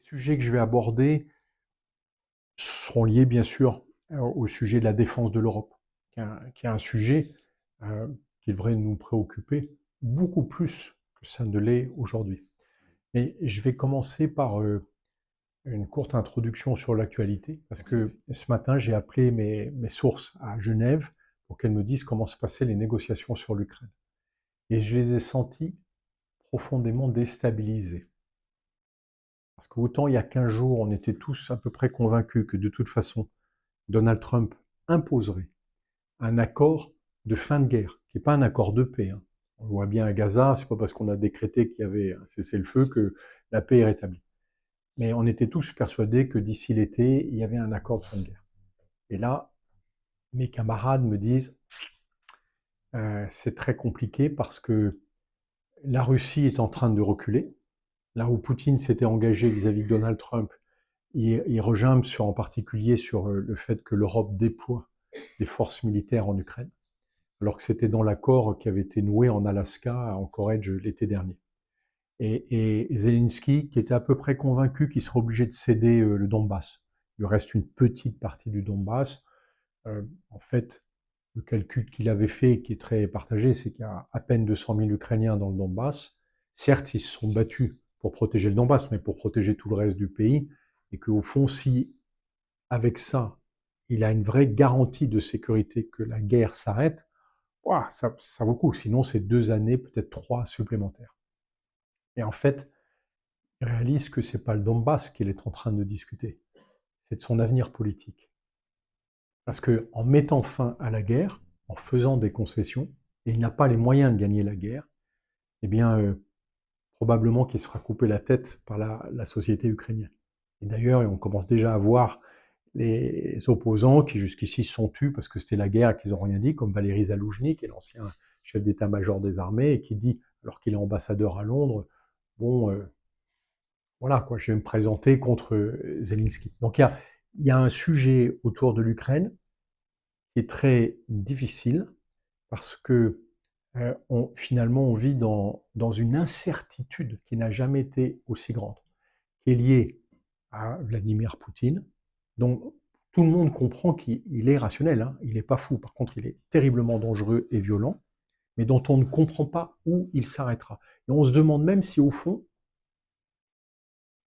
sujets que je vais aborder seront liés bien sûr au sujet de la défense de l'Europe, qui est un sujet qui devrait nous préoccuper beaucoup plus que ça ne l'est aujourd'hui. Mais je vais commencer par une courte introduction sur l'actualité, parce que ce matin j'ai appelé mes sources à Genève pour qu'elles me disent comment se passaient les négociations sur l'Ukraine. Et je les ai sentis profondément déstabilisés. Parce qu'autant il y a 15 jours, on était tous à peu près convaincus que de toute façon, Donald Trump imposerait un accord de fin de guerre, qui n'est pas un accord de paix. Hein. On le voit bien à Gaza, c'est pas parce qu'on a décrété qu'il y avait un cessez-le-feu que la paix est rétablie. Mais on était tous persuadés que d'ici l'été, il y avait un accord de fin de guerre. Et là, mes camarades me disent, c'est très compliqué parce que la Russie est en train de reculer. Là où Poutine s'était engagé vis-à-vis de Donald Trump, il regimbe en particulier sur le fait que l'Europe déploie des forces militaires en Ukraine, alors que c'était dans l'accord qui avait été noué en Alaska, en Corée l'été dernier. Et Zelensky, qui était à peu près convaincu qu'il serait obligé de céder le Donbass. Il lui reste une petite partie du Donbass. En fait, le calcul qu'il avait fait, qui est très partagé, c'est qu'il y a à peine 200 000 Ukrainiens dans le Donbass. Certes, ils se sont battus pour protéger le Donbass, mais pour protéger tout le reste du pays, et qu'au fond, si avec ça, il a une vraie garantie de sécurité que la guerre s'arrête, ouah, ça vaut le coup. Sinon, c'est 2 années, peut-être 3 supplémentaires. Et en fait, il réalise que c'est pas le Donbass qu'il est en train de discuter, c'est de son avenir politique. Parce que en mettant fin à la guerre, en faisant des concessions, et il n'a pas les moyens de gagner la guerre, eh bien, probablement qu'il se fera couper la tête par la société ukrainienne. Et d'ailleurs, on commence déjà à voir les opposants qui jusqu'ici se sont tus parce que c'était la guerre et qu'ils n'ont rien dit, comme Valéry Zaloujny, qui est l'ancien chef d'état-major des armées, et qui dit, alors qu'il est ambassadeur à Londres, bon, voilà, quoi, je vais me présenter contre Zelensky. Donc il y a un sujet autour de l'Ukraine qui est très difficile parce que finalement on vit dans une incertitude qui n'a jamais été aussi grande, qui est liée à Vladimir Poutine, dont tout le monde comprend qu'il est rationnel, hein, il n'est pas fou, par contre il est terriblement dangereux et violent, mais dont on ne comprend pas où il s'arrêtera. Et on se demande même si au fond,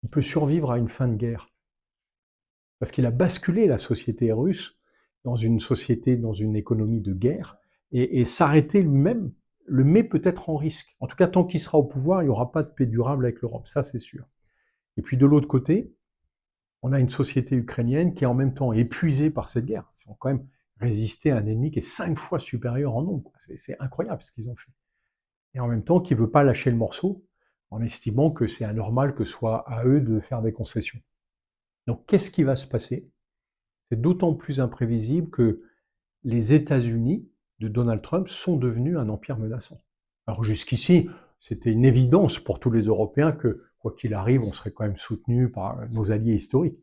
il peut survivre à une fin de guerre. Parce qu'il a basculé la société russe dans une société, dans une économie de guerre, et s'arrêter lui-même le met peut-être en risque. En tout cas, tant qu'il sera au pouvoir, il n'y aura pas de paix durable avec l'Europe, ça c'est sûr. Et puis de l'autre côté, on a une société ukrainienne qui est en même temps épuisée par cette guerre. Ils ont quand même résisté à un ennemi qui est 5 fois supérieur en nombre. C'est incroyable ce qu'ils ont fait. Et en même temps, qui ne veut pas lâcher le morceau, en estimant que c'est anormal que ce soit à eux de faire des concessions. Donc qu'est-ce qui va se passer? C'est d'autant plus imprévisible que les États-Unis de Donald Trump sont devenus un empire menaçant. Alors jusqu'ici, c'était une évidence pour tous les Européens que, quoi qu'il arrive, on serait quand même soutenu par nos alliés historiques.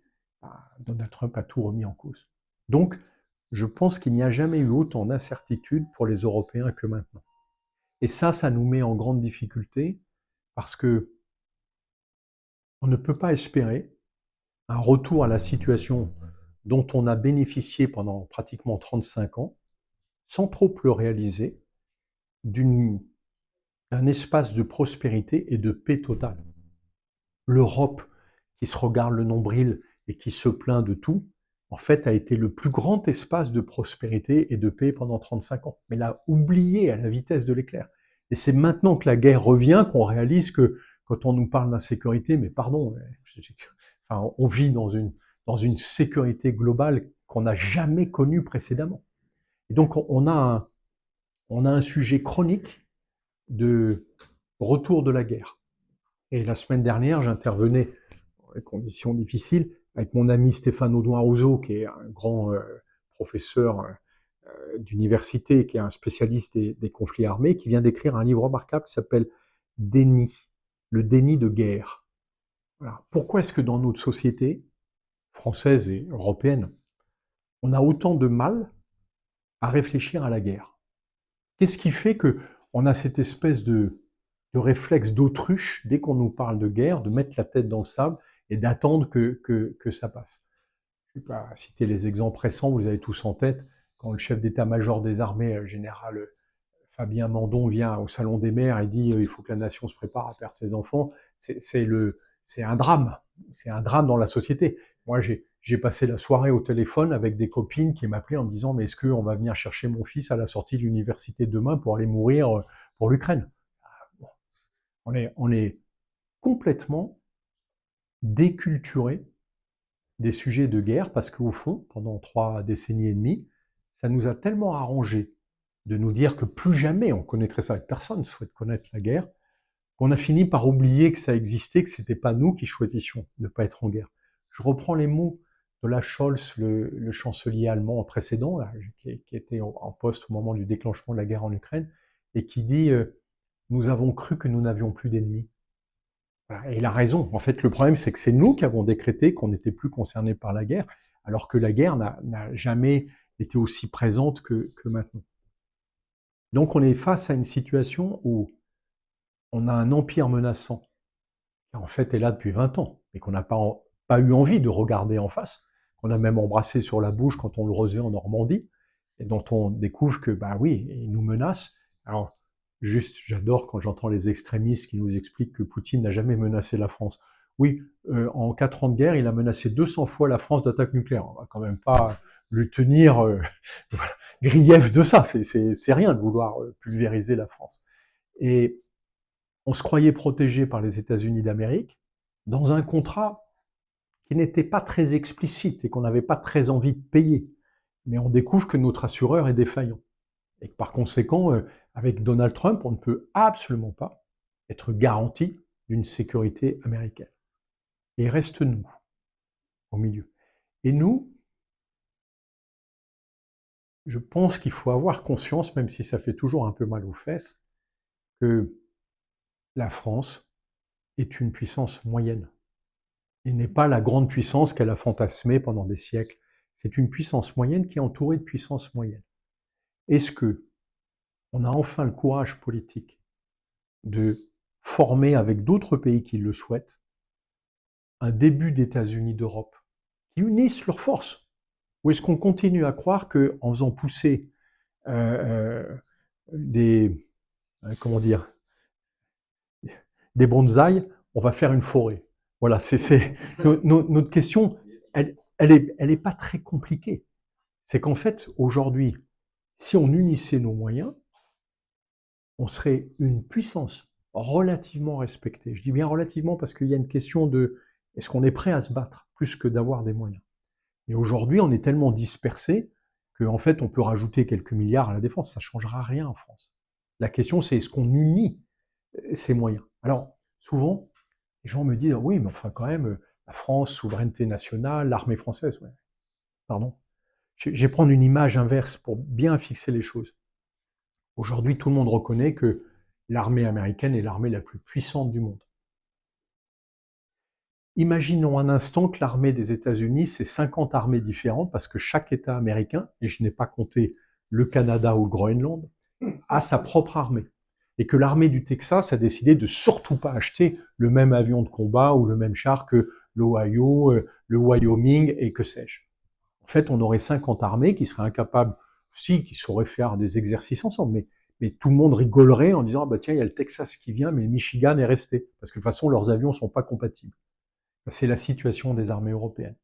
Donald Trump a tout remis en cause. Donc, je pense qu'il n'y a jamais eu autant d'incertitudes pour les Européens que maintenant. Et ça nous met en grande difficulté parce que on ne peut pas espérer un retour à la situation dont on a bénéficié pendant pratiquement 35 ans, sans trop le réaliser, d'un espace de prospérité et de paix totale. L'Europe, qui se regarde le nombril et qui se plaint de tout, en fait, a été le plus grand espace de prospérité et de paix pendant 35 ans. Mais l'a oublié à la vitesse de l'éclair. Et c'est maintenant que la guerre revient qu'on réalise que quand on nous parle d'insécurité, mais pardon, enfin, on vit dans une sécurité globale qu'on n'a jamais connue précédemment. Et donc on a un sujet chronique de retour de la guerre. Et la semaine dernière, j'intervenais dans des conditions difficiles avec mon ami Stéphane Audouin-Rousseau, qui est un grand professeur d'université, qui est un spécialiste des conflits armés, qui vient d'écrire un livre remarquable qui s'appelle Déni, le déni de guerre. Voilà. Pourquoi est-ce que dans notre société, française et européenne, on a autant de mal à réfléchir à la guerre? Qu'est-ce qui fait qu'on a cette espèce de réflexe d'autruche, dès qu'on nous parle de guerre, de mettre la tête dans le sable et d'attendre que ça passe. Je ne vais pas citer les exemples récents, vous avez tous en tête, quand le chef d'état-major des armées, général Fabien Mandon, vient au Salon des maires et dit il faut que la nation se prépare à perdre ses enfants, c'est un drame. C'est un drame dans la société. Moi, j'ai passé la soirée au téléphone avec des copines qui m'appelaient en me disant mais est-ce qu'on va venir chercher mon fils à la sortie de l'université demain pour aller mourir pour l'Ukraine? On est complètement déculturé des sujets de guerre parce qu'au fond, pendant 3 décennies et demie, ça nous a tellement arrangé de nous dire que plus jamais on connaîtrait ça, et personne ne souhaite connaître la guerre, qu'on a fini par oublier que ça existait, que c'était pas nous qui choisissions de ne pas être en guerre. Je reprends les mots d'Olaf Scholz, le chancelier allemand précédent, là, qui était en poste au moment du déclenchement de la guerre en Ukraine, et qui dit nous avons cru que nous n'avions plus d'ennemis. Et il a raison. En fait, le problème, c'est que c'est nous qui avons décrété qu'on n'était plus concernés par la guerre, alors que la guerre n'a jamais été aussi présente que maintenant. Donc, on est face à une situation où on a un empire menaçant, qui en fait est là depuis 20 ans, et qu'on n'a pas eu envie de regarder en face, qu'on a même embrassé sur la bouche quand on le recevait en Normandie, et dont on découvre que, bah oui, il nous menace. Alors, juste, j'adore quand j'entends les extrémistes qui nous expliquent que Poutine n'a jamais menacé la France. Oui, en 4 ans de guerre, il a menacé 200 fois la France d'attaque nucléaire. On va quand même pas lui tenir grief de ça. C'est rien de vouloir pulvériser la France. Et on se croyait protégé par les États-Unis d'Amérique dans un contrat qui n'était pas très explicite et qu'on n'avait pas très envie de payer. Mais on découvre que notre assureur est défaillant. Et que par conséquent, avec Donald Trump, on ne peut absolument pas être garanti d'une sécurité américaine. Et il reste nous, au milieu. Et nous, je pense qu'il faut avoir conscience, même si ça fait toujours un peu mal aux fesses, que la France est une puissance moyenne. Et n'est pas la grande puissance qu'elle a fantasmée pendant des siècles. C'est une puissance moyenne qui est entourée de puissances moyennes. Est-ce que on a enfin le courage politique de former avec d'autres pays qui le souhaitent un début d'États-Unis d'Europe qui unissent leurs forces? Ou est-ce qu'on continue à croire qu'en faisant pousser des comment dire des bonsaïs, on va faire une forêt? Voilà, notre question, elle est pas très compliquée. C'est qu'en fait, aujourd'hui, si on unissait nos moyens, on serait une puissance relativement respectée. Je dis bien relativement parce qu'il y a une question de est-ce qu'on est prêt à se battre plus que d'avoir des moyens. Et aujourd'hui, on est tellement dispersé qu'en fait, on peut rajouter quelques milliards à la défense, ça ne changera rien en France. La question, c'est est-ce qu'on unit ces moyens? Alors, souvent, les gens me disent oui, mais enfin, quand même, la France, souveraineté nationale, l'armée française. Ouais. Pardon. Je vais prendre une image inverse pour bien fixer les choses. Aujourd'hui, tout le monde reconnaît que l'armée américaine est l'armée la plus puissante du monde. Imaginons un instant que l'armée des États-Unis, c'est 50 armées différentes, parce que chaque État américain, et je n'ai pas compté le Canada ou le Groenland, a sa propre armée. Et que l'armée du Texas a décidé de surtout pas acheter le même avion de combat ou le même char que l'Ohio, le Wyoming et que sais-je. En fait, on aurait 50 armées qui seraient incapables, si, qui sauraient faire des exercices ensemble, mais tout le monde rigolerait en disant ah bah tiens, il y a le Texas qui vient, mais le Michigan est resté, parce que de toute façon, leurs avions sont pas compatibles. C'est la situation des armées européennes.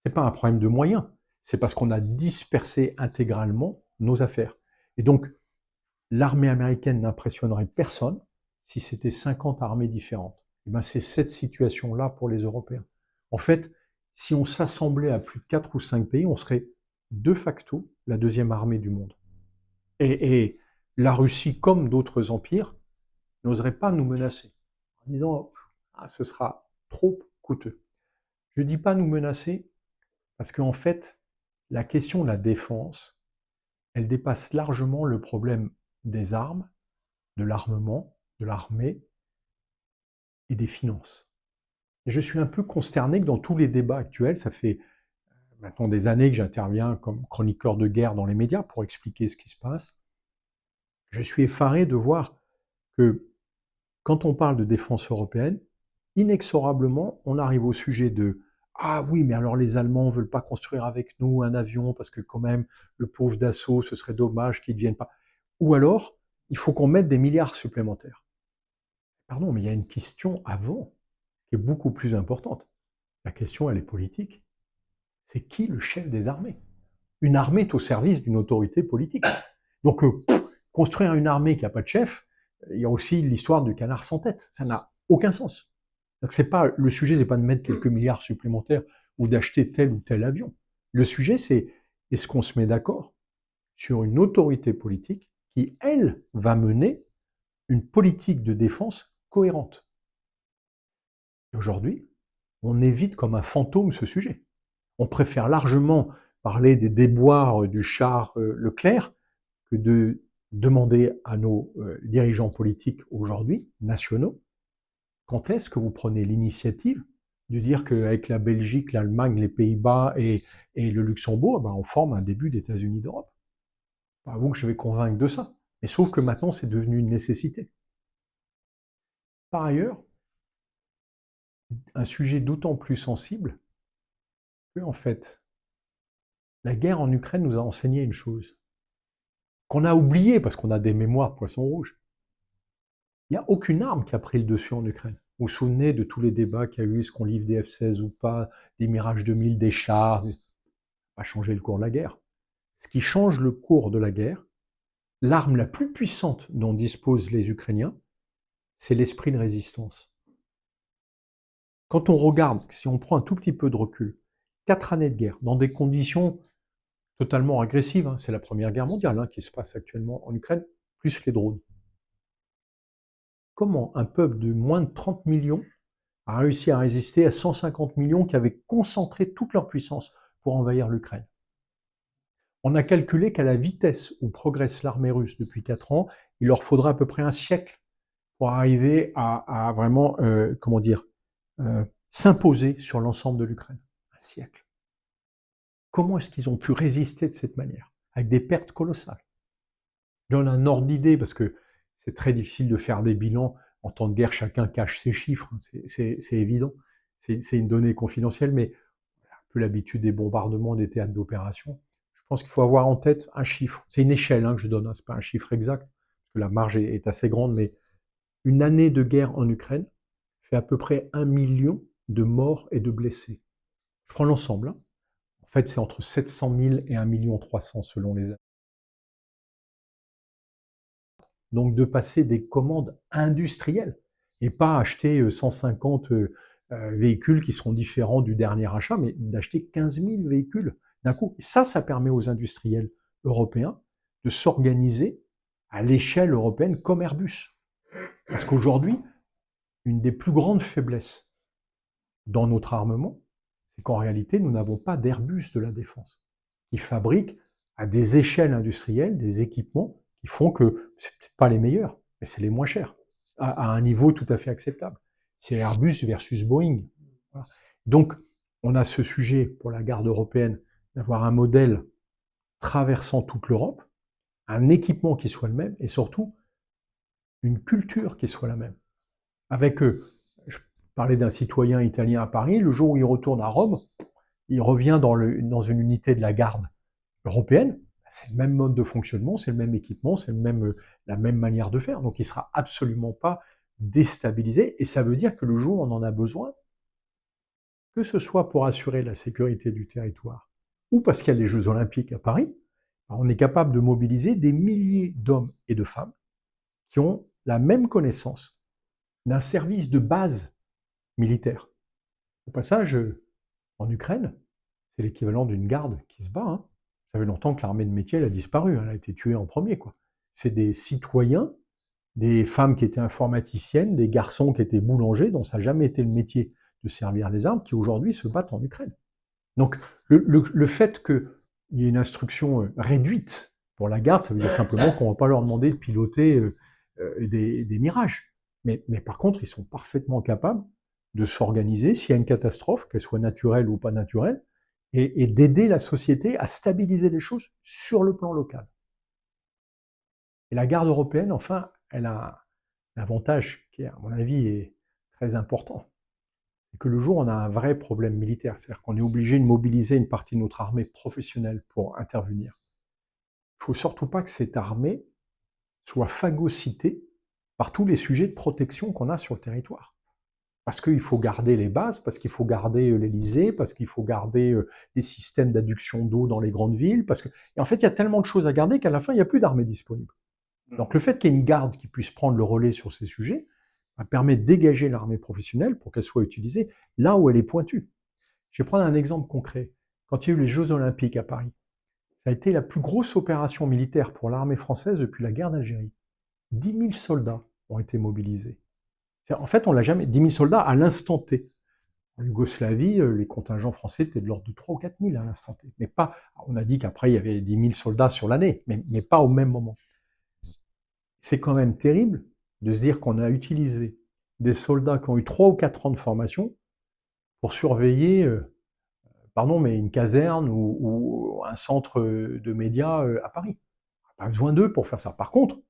C'est pas un problème de moyens, c'est parce qu'on a dispersé intégralement nos affaires. Et donc, l'armée américaine n'impressionnerait personne si c'était 50 armées différentes. Et ben, c'est cette situation-là pour les Européens. En fait, si on s'assemblait à plus de 4 ou 5 pays, on serait de facto la deuxième armée du monde. Et la Russie, comme d'autres empires, n'oserait pas nous menacer en disant ah, ce sera trop coûteux. Je ne dis pas nous menacer parce qu'en fait, la question de la défense, elle dépasse largement le problème des armes, de l'armement, de l'armée et des finances. Et je suis un peu consterné que dans tous les débats actuels, ça fait maintenant des années que j'interviens comme chroniqueur de guerre dans les médias pour expliquer ce qui se passe, je suis effaré de voir que quand on parle de défense européenne, inexorablement, on arrive au sujet de ah oui, mais alors les Allemands veulent pas construire avec nous un avion parce que quand même, le pauvre Dassault, ce serait dommage qu'ils ne viennent pas. Ou alors, il faut qu'on mette des milliards supplémentaires. Pardon, mais il y a une question avant qui est beaucoup plus importante. La question, elle est politique. C'est qui le chef des armées? Une armée est au service d'une autorité politique. Donc, construire une armée qui n'a pas de chef, il y a aussi l'histoire du canard sans tête. Ça n'a aucun sens. Donc, le sujet, c'est pas de mettre quelques milliards supplémentaires ou d'acheter tel ou tel avion. Le sujet, c'est est-ce qu'on se met d'accord sur une autorité politique qui, elle, va mener une politique de défense cohérente. Et aujourd'hui, on évite comme un fantôme ce sujet. On préfère largement parler des déboires du char Leclerc que de demander à nos dirigeants politiques aujourd'hui, nationaux, quand est-ce que vous prenez l'initiative de dire qu'avec la Belgique, l'Allemagne, les Pays-Bas et le Luxembourg, ben, on forme un début d'États-Unis d'Europe. Pas vous que je vais convaincre de ça. Mais sauf que maintenant, c'est devenu une nécessité. Par ailleurs, un sujet d'autant plus sensible que, en fait, la guerre en Ukraine nous a enseigné une chose, qu'on a oublié parce qu'on a des mémoires de poisson rouge. Il n'y a aucune arme qui a pris le dessus en Ukraine. Vous vous souvenez de tous les débats qu'il y a eu, est-ce qu'on livre des F-16 ou pas, des Mirage 2000, des chars, ça va changer le cours de la guerre. Ce qui change le cours de la guerre, l'arme la plus puissante dont disposent les Ukrainiens, c'est l'esprit de résistance. Quand on regarde, si on prend un tout petit peu de recul, 4 années de guerre, dans des conditions totalement agressives, c'est la Première Guerre mondiale qui se passe actuellement en Ukraine, plus les drones. Comment un peuple de moins de 30 millions a réussi à résister à 150 millions qui avaient concentré toute leur puissance pour envahir l'Ukraine? On a calculé qu'à la vitesse où progresse l'armée russe depuis 4 ans, il leur faudra à peu près un siècle pour arriver à vraiment, s'imposer sur l'ensemble de l'Ukraine. Un siècle. Comment est-ce qu'ils ont pu résister de cette manière? Avec des pertes colossales. Je donne un ordre d'idée parce que c'est très difficile de faire des bilans. En temps de guerre, chacun cache ses chiffres, c'est évident. C'est une donnée confidentielle, mais on a un peu l'habitude des bombardements, des théâtres d'opération. Je pense qu'il faut avoir en tête un chiffre. C'est une échelle que je donne, ce n'est pas un chiffre exact, parce que la marge est assez grande, mais une année de guerre en Ukraine fait à peu près 1 million de morts et de blessés. Je prends l'ensemble. En fait, c'est entre 700 000 et 1 300 000 selon les années. Donc de passer des commandes industrielles et pas acheter 150 véhicules qui seront différents du dernier achat, mais d'acheter 15 000 véhicules d'un coup. Et ça permet aux industriels européens de s'organiser à l'échelle européenne comme Airbus. Parce qu'aujourd'hui, une des plus grandes faiblesses dans notre armement, c'est qu'en réalité, nous n'avons pas d'Airbus de la défense qui fabrique à des échelles industrielles des équipements qui font que ce n'est pas les meilleurs, mais c'est les moins chers, à un niveau tout à fait acceptable. C'est Airbus versus Boeing. Voilà. Donc, on a ce sujet pour la garde européenne d'avoir un modèle traversant toute l'Europe, un équipement qui soit le même et surtout une culture qui soit la même. Avec, je parlais d'un citoyen italien à Paris, le jour où il retourne à Rome, il revient dans une unité de la garde européenne, c'est le même mode de fonctionnement, c'est le même équipement, c'est la même manière de faire. Donc il ne sera absolument pas déstabilisé. Et ça veut dire que le jour où on en a besoin, que ce soit pour assurer la sécurité du territoire ou parce qu'il y a les Jeux Olympiques à Paris, on est capable de mobiliser des milliers d'hommes et de femmes qui ont la même connaissance d'un service de base militaire. Au passage, en Ukraine, c'est l'équivalent d'une garde qui se bat. Ça fait longtemps que l'armée de métier elle a disparu, elle a été tuée en premier. C'est des citoyens, des femmes qui étaétaient informaticiennes, des garçons qui étaient boulangers, dont ça n'a jamais été le métier de servir les armes, qui aujourd'hui se battent en Ukraine. Donc le fait qu'il y ait une instruction réduite pour la garde, ça veut dire simplement qu'on ne va pas leur demander de piloter des mirages. Mais par contre, ils sont parfaitement capables de s'organiser s'il y a une catastrophe, qu'elle soit naturelle ou pas naturelle, et d'aider la société à stabiliser les choses sur le plan local. Et la garde européenne, enfin, elle a un avantage qui, à mon avis, est très important. c'est que le jour où on a un vrai problème militaire, c'est-à-dire qu'on est obligé de mobiliser une partie de notre armée professionnelle pour intervenir, il ne faut surtout pas que cette armée soit phagocytée par tous les sujets de protection qu'on a sur le territoire. Parce qu'il faut garder les bases, parce qu'il faut garder l'Élysée, parce qu'il faut garder les systèmes d'adduction d'eau dans les grandes villes, parce que... Et en fait, il y a tellement de choses à garder qu'à la fin, il n'y a plus d'armée disponible. Donc le fait qu'il y ait une garde qui puisse prendre le relais sur ces sujets permet de dégager l'armée professionnelle pour qu'elle soit utilisée là où elle est pointue. Je vais prendre un exemple concret. Quand il y a eu les Jeux Olympiques à Paris, ça a été la plus grosse opération militaire pour l'armée française depuis la guerre d'Algérie. 10 000 soldats ont été mobilisés. En fait, on l'a jamais... 10 000 soldats à l'instant T. En Yougoslavie, les contingents français étaient de l'ordre de 3 ou 4 000 à l'instant T. Mais pas... On a dit qu'après, il y avait 10 000 soldats sur l'année, mais pas au même moment. C'est quand même terrible de se dire qu'on a utilisé des soldats qui ont eu 3 ou 4 ans de formation pour surveiller, pardon, mais une caserne ou un centre de médias à Paris. On n'a pas besoin d'eux pour faire ça. Par contre,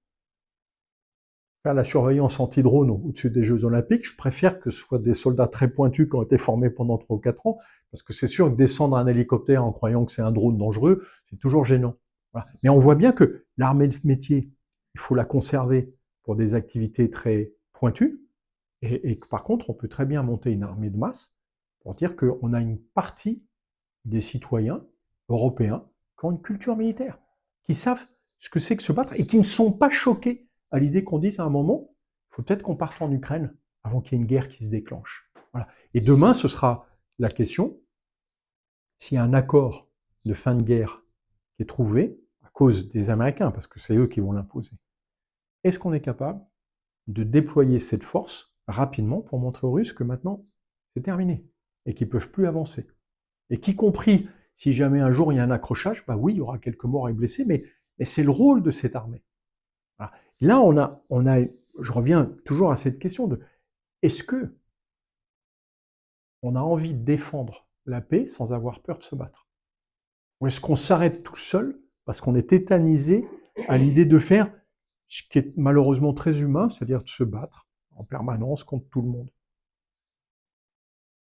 faire la surveillance anti-drone au-dessus des Jeux Olympiques, je préfère que ce soit des soldats très pointus qui ont été formés pendant 3 ou 4 ans, parce que c'est sûr que descendre un hélicoptère en croyant que c'est un drone dangereux, c'est toujours gênant. Voilà. Mais on voit bien que l'armée de métier, il faut la conserver pour des activités très pointues, et que par contre, on peut très bien monter une armée de masse pour dire qu'on a une partie des citoyens européens qui ont une culture militaire, qui savent ce que c'est que se battre et qui ne sont pas choqués à l'idée qu'on dise à un moment, il faut peut-être qu'on parte en Ukraine avant qu'il y ait une guerre qui se déclenche. Voilà. Et demain, ce sera la question, s'il y a un accord de fin de guerre qui est trouvé, à cause des Américains, parce que c'est eux qui vont l'imposer, est-ce qu'on est capable de déployer cette force rapidement pour montrer aux Russes que maintenant, c'est terminé et qu'ils ne peuvent plus avancer. Et qu'y compris, si jamais un jour il y a un accrochage, bah oui, il y aura quelques morts et blessés, mais c'est le rôle de cette armée. Voilà. Là, je reviens toujours à cette question de, est-ce que on a envie de défendre la paix sans avoir peur de se battre? Ou est-ce qu'on s'arrête tout seul parce qu'on est tétanisé à l'idée de faire ce qui est malheureusement très humain, c'est-à-dire de se battre en permanence contre tout le monde?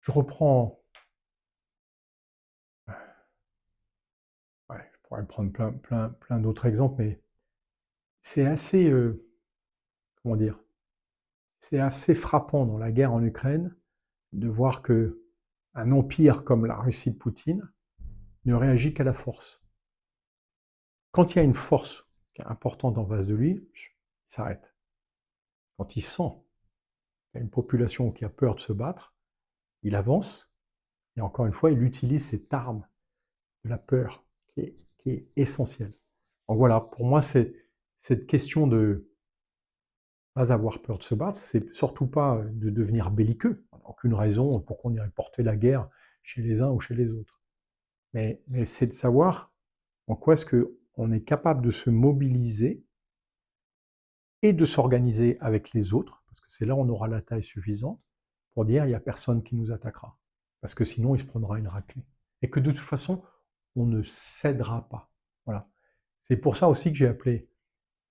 Je reprends... Ouais, je pourrais prendre plein d'autres exemples, mais c'est assez... comment dire? C'est assez frappant dans la guerre en Ukraine de voir que un empire comme la Russie de Poutine ne réagit qu'à la force. Quand il y a une force qui est importante en face de lui, il s'arrête. Quand il sent qu'il y a une population qui a peur de se battre, il avance, et encore une fois, il utilise cette arme de la peur qui est essentielle. Donc voilà, pour moi, c'est cette question de pas avoir peur de se battre, c'est surtout pas de devenir belliqueux. On n'a aucune raison pour qu'on irait porter la guerre chez les uns ou chez les autres. Mais c'est de savoir en quoi est-ce qu'on est capable de se mobiliser et de s'organiser avec les autres, parce que c'est là où on aura la taille suffisante pour dire il n'y a personne qui nous attaquera. Parce que sinon, il se prendra une raclée. Et que de toute façon, on ne cédera pas. Voilà. C'est pour ça aussi que j'ai appelé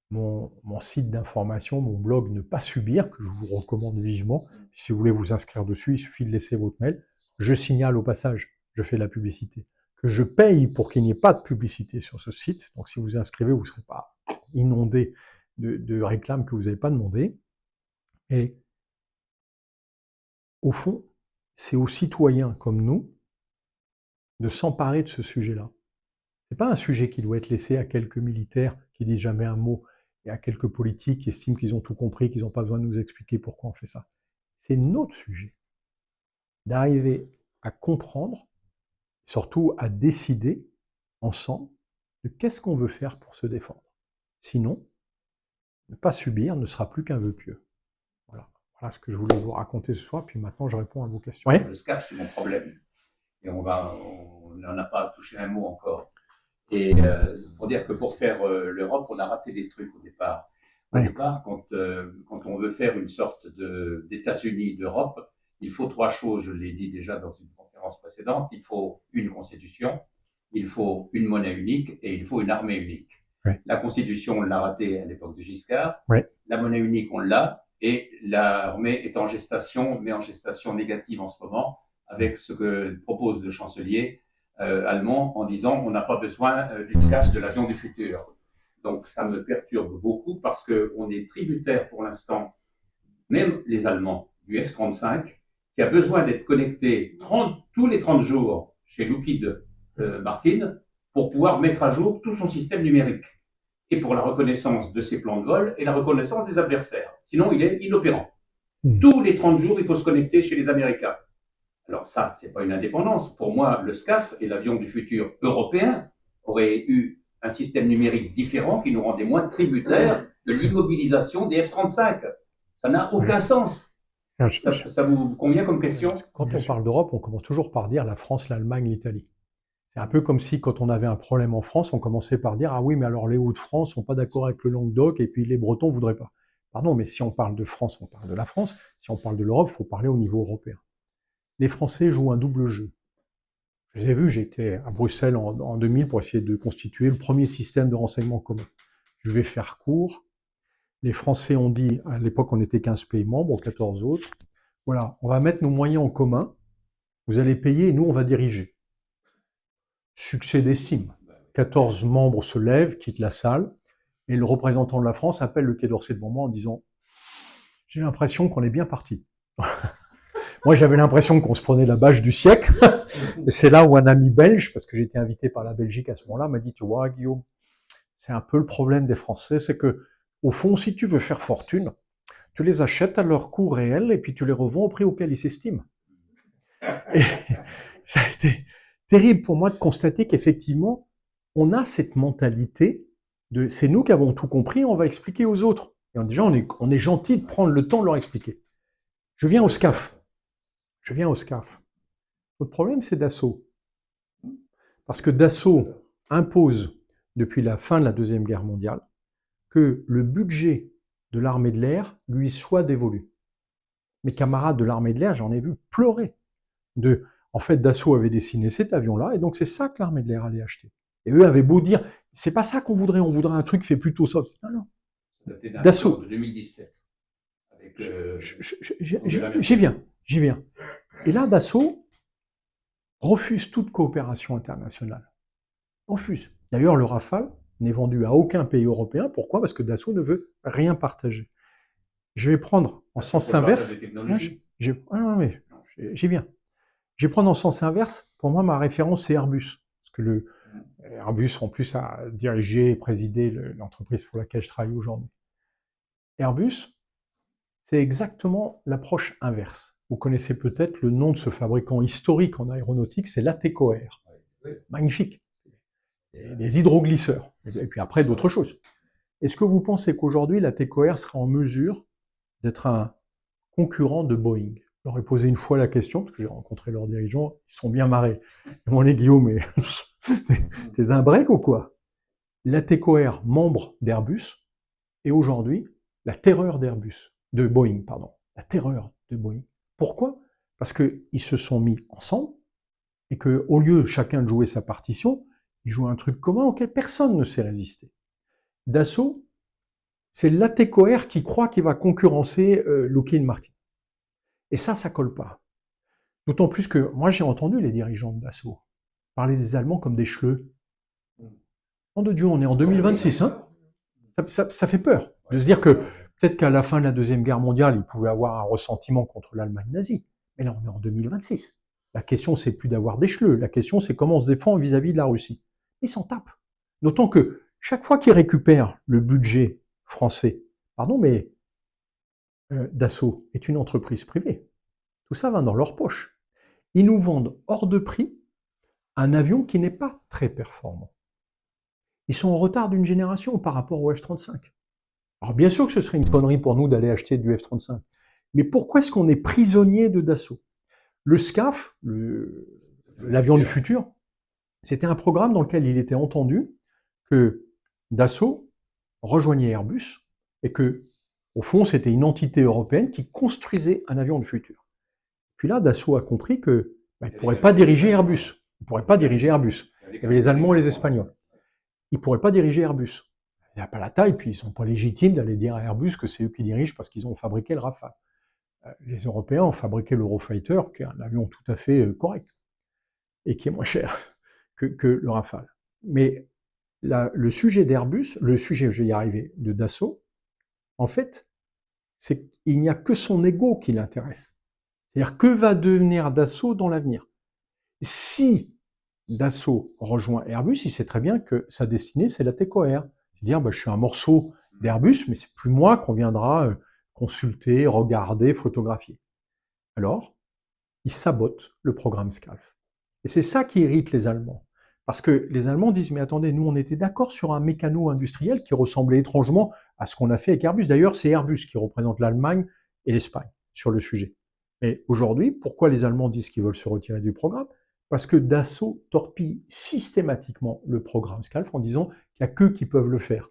mon site d'information, mon blog Ne pas subir, que je vous recommande vivement. Si vous voulez vous inscrire dessus, il suffit de laisser votre mail. Je signale au passage, je fais de la publicité, que je paye pour qu'il n'y ait pas de publicité sur ce site. Donc si vous vous inscrivez, vous ne serez pas inondé de réclames que vous n'avez pas demandé. Et au fond, c'est aux citoyens comme nous de s'emparer de ce sujet-là. Ce n'est pas un sujet qui doit être laissé à quelques militaires qui disent jamais un mot et à quelques politiques qui estiment qu'ils ont tout compris, qu'ils n'ont pas besoin de nous expliquer pourquoi on fait ça. C'est notre sujet d'arriver à comprendre, surtout à décider ensemble de qu'est-ce qu'on veut faire pour se défendre. Sinon, ne pas subir ne sera plus qu'un vœu pieux. Voilà ce que je voulais vous raconter ce soir, puis maintenant je réponds à vos questions. Ouais. Le SCAF, c'est mon problème. Et on n'en a pas touché un mot encore. Et pour dire que pour faire l'Europe, on a raté des trucs au départ. Au départ, quand on veut faire une sorte d'États-Unis d'Europe, il faut 3 choses, je l'ai dit déjà dans une conférence précédente. Il faut une constitution, il faut une monnaie unique et il faut une armée unique. La constitution, on l'a ratée à l'époque de Giscard. La monnaie unique, on l'a. Et l'armée est en gestation, mais en gestation négative en ce moment, avec ce que propose le chancelier allemand en disant on n'a pas besoin du SCAF, de l'avion du futur. Donc ça me perturbe beaucoup parce qu'on est tributaire pour l'instant, même les Allemands, du F-35, qui a besoin d'être connecté tous les 30 jours chez Lockheed Martin pour pouvoir mettre à jour tout son système numérique et pour la reconnaissance de ses plans de vol et la reconnaissance des adversaires. Sinon, il est inopérant. Tous les 30 jours, il faut se connecter chez les Américains. Alors ça, c'est pas une indépendance. Pour moi, le SCAF et l'avion du futur européen auraient eu un système numérique différent qui nous rendait moins tributaires de l'immobilisation des F-35. Ça n'a aucun sens. Ça vous convient comme question? Quand on parle d'Europe, on commence toujours par dire la France, l'Allemagne, l'Italie. C'est un peu comme si, quand on avait un problème en France, on commençait par dire « Ah oui, mais alors les Hauts-de-France sont pas d'accord avec le Languedoc et puis les Bretons voudraient pas. » Pardon, mais si on parle de France, on parle de la France. Si on parle de l'Europe, il faut parler au niveau européen. Les Français jouent un double jeu. Je les ai vus, j'étais à Bruxelles en 2000 pour essayer de constituer le premier système de renseignement commun. Je vais faire court. Les Français ont dit, à l'époque on était 15 pays membres, 14 autres, voilà, on va mettre nos moyens en commun, vous allez payer et nous on va diriger. Succès d'estime. 14 membres se lèvent, quittent la salle, et le représentant de la France appelle le Quai d'Orsay devant moi en disant « J'ai l'impression qu'on est bien parti. » Moi j'avais l'impression qu'on se prenait la bâche du siècle, et c'est là où un ami belge, parce que j'étais invité par la Belgique à ce moment-là, m'a dit « Tu vois Guillaume, c'est un peu le problème des Français, c'est que au fond, si tu veux faire fortune, tu les achètes à leur coût réel et puis tu les revends au prix auquel ils s'estiment. » Et ça a été terrible pour moi de constater qu'effectivement, on a cette mentalité de c'est nous qui avons tout compris, on va expliquer aux autres. Et déjà, on est gentil de prendre le temps de leur expliquer. Je viens au SCAF. Le problème, c'est Dassault. Parce que Dassault impose, depuis la fin de la Deuxième Guerre mondiale, que le budget de l'armée de l'air lui soit dévolu. Mes camarades de l'armée de l'air, j'en ai vu pleurer. En fait, Dassault avait dessiné cet avion-là, et donc c'est ça que l'armée de l'air allait acheter. Et eux avaient beau dire, c'est pas ça qu'on voudrait, on voudrait un truc qui fait plutôt ça. Non, non. Dassault de 2017. J'y viens. Et là, Dassault refuse toute coopération internationale. Refuse. D'ailleurs, le Rafale n'est vendu à aucun pays européen. Pourquoi? Parce que Dassault ne veut rien partager. Je vais prendre en sens inverse. J'y viens. Je vais prendre en sens inverse. Pour moi, ma référence, c'est Airbus. Parce que Airbus, en plus, a dirigé et présidé l'entreprise pour laquelle je travaille aujourd'hui. Airbus, c'est exactement l'approche inverse. Vous connaissez peut-être le nom de ce fabricant historique en aéronautique, c'est l'Ateco-Air. Magnifique. Des hydroglisseurs, et puis après d'autres choses. Est-ce que vous pensez qu'aujourd'hui, l'Ateco-Air sera en mesure d'être un concurrent de Boeing? Je leur ai posé une fois la question, parce que j'ai rencontré leurs dirigeants, ils sont bien marrés. Ils m'ont dit, Guillaume, mais t'es un break ou quoi? L'Ateco-Air, membre d'Airbus, est aujourd'hui la terreur de Boeing, pardon. La terreur de Boeing. Pourquoi? Parce qu'ils se sont mis ensemble, et qu'au lieu chacun de jouer sa partition, ils jouent un truc commun auquel personne ne sait résister. Dassault, c'est l'Ateco-Air qui croit qu'il va concurrencer Lockheed Martin. Et ça colle pas. D'autant plus que, moi j'ai entendu les dirigeants de Dassault parler des Allemands comme des chleux. Nom de Dieu, on est en 2026, hein? Ça fait peur de se dire que peut-être qu'à la fin de la Deuxième Guerre mondiale, ils pouvaient avoir un ressentiment contre l'Allemagne nazie. Mais là, on est en 2026. La question, c'est plus d'avoir des chleux. La question, c'est comment on se défend vis-à-vis de la Russie. Ils s'en tapent. D'autant que chaque fois qu'ils récupèrent le budget français, pardon, mais Dassault est une entreprise privée. Tout ça va dans leur poche. Ils nous vendent hors de prix un avion qui n'est pas très performant. Ils sont en retard d'une génération par rapport au F-35. Alors bien sûr que ce serait une connerie pour nous d'aller acheter du F-35. Mais pourquoi est-ce qu'on est prisonnier de Dassault? Le SCAF, l'avion du futur, c'était un programme dans lequel il était entendu que Dassault rejoignait Airbus et que, au fond, c'était une entité européenne qui construisait un avion du futur. Puis là, Dassault a compris que il ne pourrait pas diriger Airbus. Il ne pourrait pas diriger Airbus. Il y avait les Allemands et les Espagnols. Il ne pourrait pas diriger Airbus. Il n'y a pas la taille, puis ils ne sont pas légitimes d'aller dire à Airbus que c'est eux qui dirigent parce qu'ils ont fabriqué le Rafale. Les Européens ont fabriqué l'Eurofighter, qui est un avion tout à fait correct et qui est moins cher que le Rafale. Mais le sujet d'Airbus, le sujet, je vais y arriver, de Dassault, en fait, c'est qu'il n'y a que son ego qui l'intéresse. C'est-à-dire, que va devenir Dassault dans l'avenir? Si Dassault rejoint Airbus, il sait très bien que sa destinée, c'est la TECOR. C'est-à-dire, je suis un morceau d'Airbus, mais c'est plus moi qu'on viendra consulter, regarder, photographier. Alors, il sabote le programme SCALF. Et c'est ça qui irrite les Allemands. Parce que les Allemands disent, mais attendez, nous on était d'accord sur un mécano industriel qui ressemblait étrangement à ce qu'on a fait avec Airbus. D'ailleurs, c'est Airbus qui représente l'Allemagne et l'Espagne sur le sujet. Mais aujourd'hui, pourquoi les Allemands disent qu'ils veulent se retirer du programme? Parce que Dassault torpille systématiquement le programme SCALF en disant qu'il n'y a qu'eux qui peuvent le faire.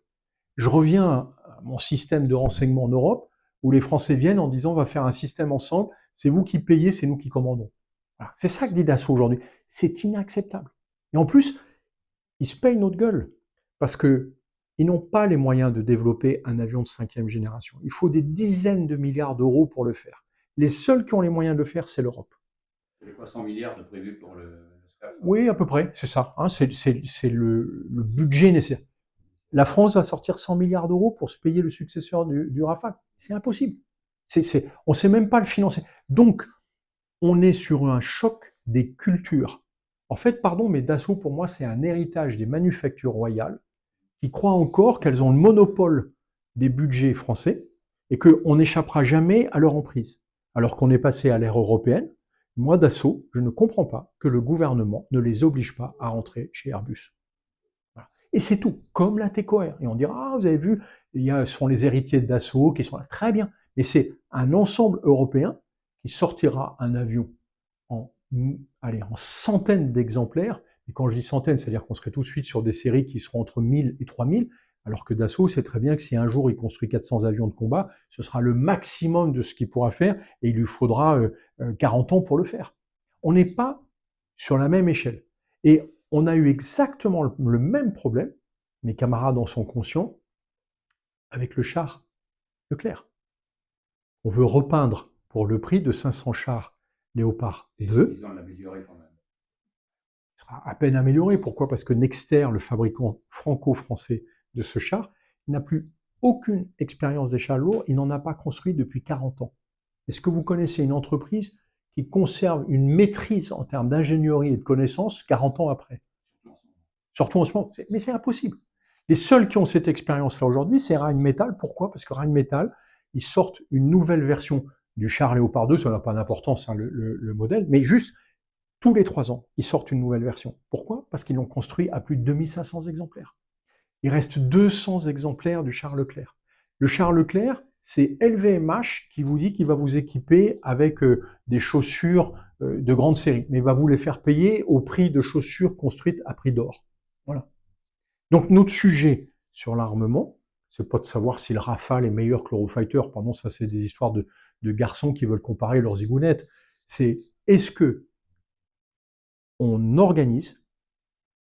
Je reviens à mon système de renseignement en Europe, où les Français viennent en disant on va faire un système ensemble, c'est vous qui payez, c'est nous qui commandons. Voilà. C'est ça que dit Dassault aujourd'hui. C'est inacceptable. Et en plus, ils se payent notre gueule, parce qu'ils n'ont pas les moyens de développer un avion de 5e génération. Il faut des dizaines de milliards d'euros pour le faire. Les seuls qui ont les moyens de le faire, c'est l'Europe. C'est quoi, 100 milliards de prévus pour le SCAF? Oui, à peu près, c'est ça. Hein, c'est le budget nécessaire. La France va sortir 100 milliards d'euros pour se payer le successeur du Rafale. C'est impossible. On ne sait même pas le financer. Donc, on est sur un choc des cultures. En fait, pardon, mais Dassault, pour moi, c'est un héritage des manufactures royales qui croient encore qu'elles ont le monopole des budgets français et qu'on n'échappera jamais à leur emprise. Alors qu'on est passé à l'ère européenne, moi, Dassault, je ne comprends pas que le gouvernement ne les oblige pas à rentrer chez Airbus. Voilà. Et c'est tout, comme la TECOR. Et on dira, ah, vous avez vu, ce sont les héritiers de Dassault qui sont là. Très bien. Mais c'est un ensemble européen qui sortira un avion en centaines d'exemplaires. Et quand je dis centaines, c'est-à-dire qu'on serait tout de suite sur des séries qui seront entre 1000 et 3000, alors que Dassault sait très bien que si un jour il construit 400 avions de combat, ce sera le maximum de ce qu'il pourra faire, et il lui faudra 40 ans pour le faire. On n'est pas sur la même échelle. Et on a eu exactement le même problème, mes camarades en sont conscients, avec le char Leclerc. On veut repeindre pour le prix de 500 chars Léopard 2. Ils ont l'amélioré quand même. Il sera à peine amélioré. Pourquoi? Parce que Nexter, le fabricant franco-français de ce char, n'a plus aucune expérience des chars lourds. Il n'en a pas construit depuis 40 ans. Est-ce que vous connaissez une entreprise qui conserve une maîtrise en termes d'ingénierie et de connaissances 40 ans après? Surtout en ce moment. Mais c'est impossible. Les seuls qui ont cette expérience-là aujourd'hui, c'est Rheinmetall. Pourquoi? Parce que Rheinmetall, ils sortent une nouvelle version du char Léopard 2, ça n'a pas d'importance, hein, le modèle, mais juste tous les 3 ans, ils sortent une nouvelle version. Pourquoi? Parce qu'ils l'ont construit à plus de 2500 exemplaires. Il reste 200 exemplaires du char Leclerc. Le char Leclerc, c'est LVMH qui vous dit qu'il va vous équiper avec des chaussures de grande série, mais il va vous les faire payer au prix de chaussures construites à prix d'or. Voilà. Donc notre sujet sur l'armement, c'est pas de savoir si le Rafale est meilleur que l'Eurofighter, pardon, ça c'est des histoires de garçons qui veulent comparer leurs zigounettes. C'est est-ce que on organise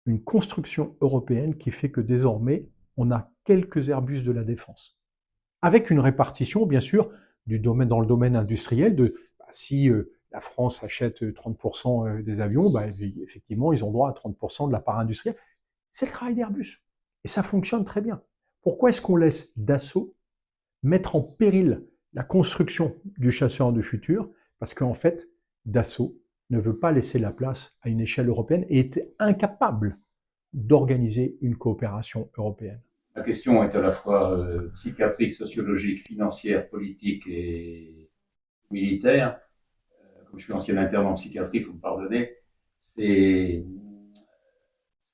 une construction européenne qui fait que désormais on a quelques Airbus de la défense, avec une répartition bien sûr dans le domaine industriel de si la France achète 30% des avions, effectivement ils ont droit à 30% de la part industrielle. C'est le travail d'Airbus. Et ça fonctionne très bien. Pourquoi est-ce qu'on laisse Dassault mettre en péril la construction du chasseur du futur? Parce qu'en fait, Dassault ne veut pas laisser la place à une échelle européenne et est incapable d'organiser une coopération européenne. La question est à la fois psychiatrique, sociologique, financière, politique et militaire. Comme je suis ancien interne en psychiatrie, il faut me pardonner. C'est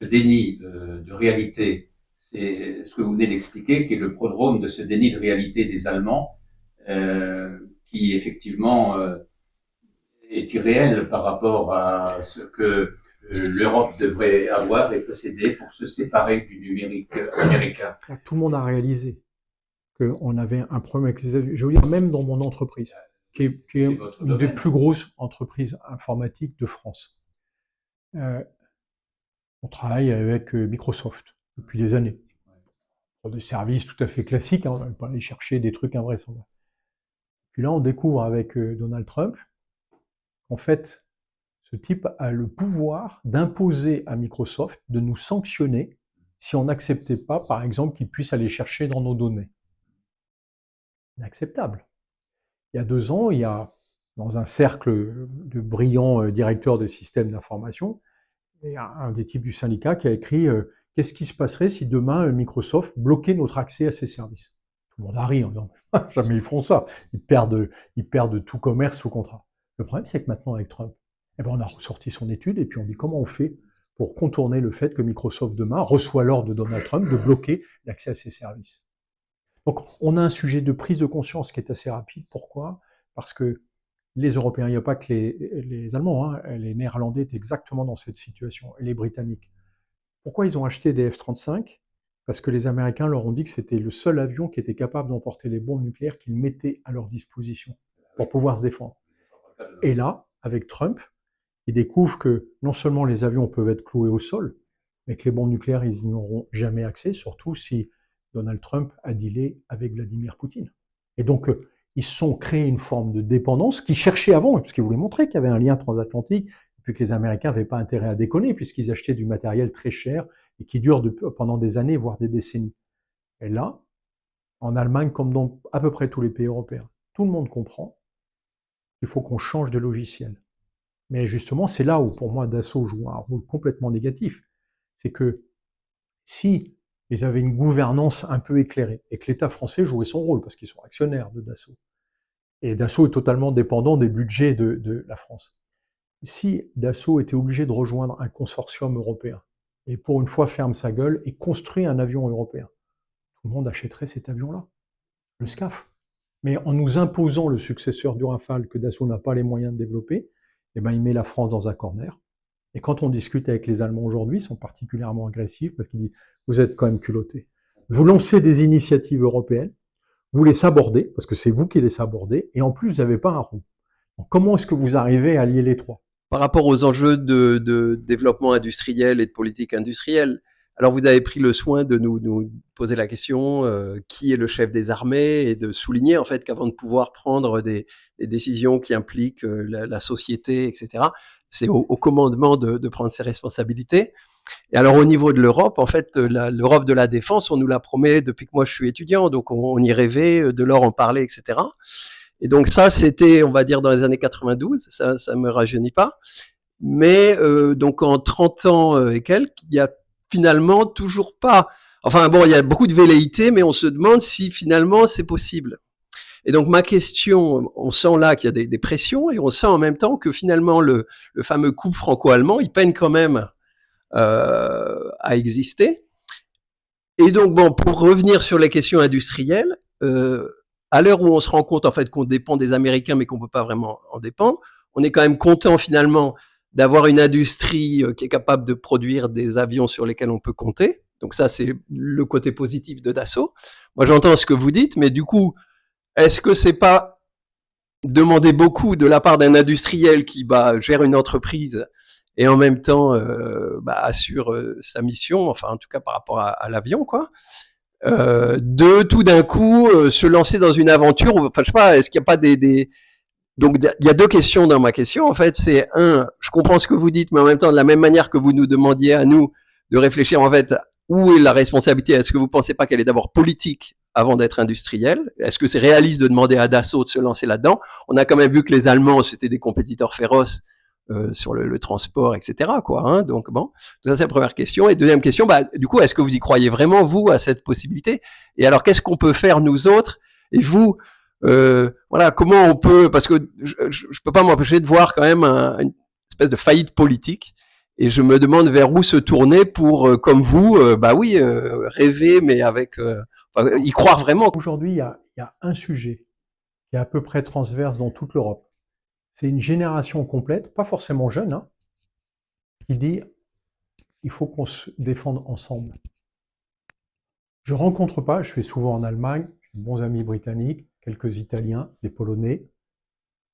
ce déni de réalité, c'est ce que vous venez d'expliquer, qui est le prodrome de ce déni de réalité des Allemands, qui effectivement est irréel par rapport à ce que l'Europe devrait avoir et posséder pour se séparer du numérique américain. Tout le monde a réalisé qu'on avait un problème avec les États-Unis. Je veux dire, même dans mon entreprise, qui est une des plus grosses entreprises informatiques de France. On travaille avec Microsoft depuis des années. pour des services tout à fait classiques, hein, on va pas aller chercher des trucs invraisemblables. Puis là, on découvre avec Donald Trump qu'en fait, ce type a le pouvoir d'imposer à Microsoft de nous sanctionner si on n'acceptait pas, par exemple, qu'il puisse aller chercher dans nos données. Inacceptable. Il y a 2 ans, il y a, dans un cercle de brillants directeurs des systèmes d'information, il y a un des types du syndicat qui a écrit qu'est-ce qui se passerait si demain Microsoft bloquait notre accès à ces services? Tout le monde a ri en disant jamais ils feront ça. Ils perdent tout commerce sous contrat. Le problème, c'est que maintenant, avec Trump, eh ben, on a ressorti son étude et puis on dit comment on fait pour contourner le fait que Microsoft demain reçoit l'ordre de Donald Trump de bloquer l'accès à ces services. Donc, on a un sujet de prise de conscience qui est assez rapide. Pourquoi? Parce que les Européens, il n'y a pas que les Allemands, hein, les Néerlandais étaient exactement dans cette situation, et les Britanniques. Pourquoi ils ont acheté des F-35? Parce que les Américains leur ont dit que c'était le seul avion qui était capable d'emporter les bombes nucléaires qu'ils mettaient à leur disposition pour pouvoir se défendre. Et là, avec Trump, ils découvrent que non seulement les avions peuvent être cloués au sol, mais que les bombes nucléaires, ils n'y auront jamais accès, surtout si Donald Trump a dealé avec Vladimir Poutine. Et donc, ils se sont créés une forme de dépendance qu'ils cherchaient avant, puisqu'ils voulaient montrer qu'il y avait un lien transatlantique, et puis que les Américains n'avaient pas intérêt à déconner, puisqu'ils achetaient du matériel très cher et qui dure pendant des années, voire des décennies. Et là, en Allemagne, comme dans à peu près tous les pays européens, tout le monde comprend qu'il faut qu'on change de logiciel. Mais justement, c'est là où, pour moi, Dassault joue un rôle complètement négatif. C'est que si ils avaient une gouvernance un peu éclairée, et que l'État français jouait son rôle, parce qu'ils sont actionnaires de Dassault, et Dassault est totalement dépendant des budgets de la France. Si Dassault était obligé de rejoindre un consortium européen, et pour une fois ferme sa gueule et construit un avion européen, tout le monde achèterait cet avion-là, le SCAF. Mais en nous imposant le successeur du Rafale que Dassault n'a pas les moyens de développer, eh ben, il met la France dans un corner. Et quand on discute avec les Allemands aujourd'hui, ils sont particulièrement agressifs parce qu'ils disent « vous êtes quand même culottés. Vous lancez des initiatives européennes, vous les sabordez, parce que c'est vous qui les sabordez, et en plus, vous n'avez pas un rond. Donc, comment est-ce que vous arrivez à lier les trois ?» Par rapport aux enjeux de développement industriel et de politique industrielle, alors vous avez pris le soin de nous poser la question qui est le chef des armées et de souligner en fait qu'avant de pouvoir prendre des décisions qui impliquent la société, etc., c'est au commandement de prendre ses responsabilités. Et alors au niveau de l'Europe, en fait, l'Europe de la défense, on nous la promet depuis que moi je suis étudiant, donc on y rêvait, de l'or en parlait, etc. Et donc ça, c'était, on va dire, dans les années 92, ça me rajeunit pas. Mais donc en 30 ans et quelques, il y a finalement toujours pas... Enfin bon, il y a beaucoup de velléités, mais on se demande si finalement c'est possible. Et donc ma question, on sent là qu'il y a des pressions, et on sent en même temps que finalement le fameux couple franco-allemand, il peine quand même à exister. Et donc bon, pour revenir sur les questions industrielles, à l'heure où on se rend compte en fait qu'on dépend des Américains, mais qu'on peut pas vraiment en dépendre, on est quand même content finalement d'avoir une industrie qui est capable de produire des avions sur lesquels on peut compter. Donc ça, c'est le côté positif de Dassault. Moi, j'entends ce que vous dites, mais du coup, est-ce que c'est pas demander beaucoup de la part d'un industriel qui gère une entreprise et en même temps assure sa mission, enfin en tout cas par rapport à l'avion, quoi, de tout d'un coup se lancer dans une aventure, enfin je sais pas, est-ce qu'il n'y a pas donc il y a deux questions dans ma question en fait, c'est un, je comprends ce que vous dites, mais en même temps de la même manière que vous nous demandiez à nous de réfléchir en fait où est la responsabilité, est-ce que vous pensez pas qu'elle est d'abord politique avant d'être industrielle? Est-ce que c'est réaliste de demander à Dassault de se lancer là-dedans? On a quand même vu que les Allemands c'était des compétiteurs féroces sur le transport, etc., quoi, hein, donc bon, ça c'est la première question. Et deuxième question, du coup, est-ce que vous y croyez vraiment, vous, à cette possibilité? Et alors, qu'est-ce qu'on peut faire, nous autres, et vous, voilà, comment on peut, parce que je peux pas m'empêcher de voir quand même une espèce de faillite politique, et je me demande vers où se tourner pour, comme vous, rêver, mais avec, y croire vraiment. Aujourd'hui, il y a un sujet qui est à peu près transverse dans toute l'Europe. C'est une génération complète, pas forcément jeune, hein, qui dit il faut qu'on se défende ensemble. Je rencontre pas, je suis souvent en Allemagne, j'ai de bons amis britanniques, quelques Italiens, des Polonais.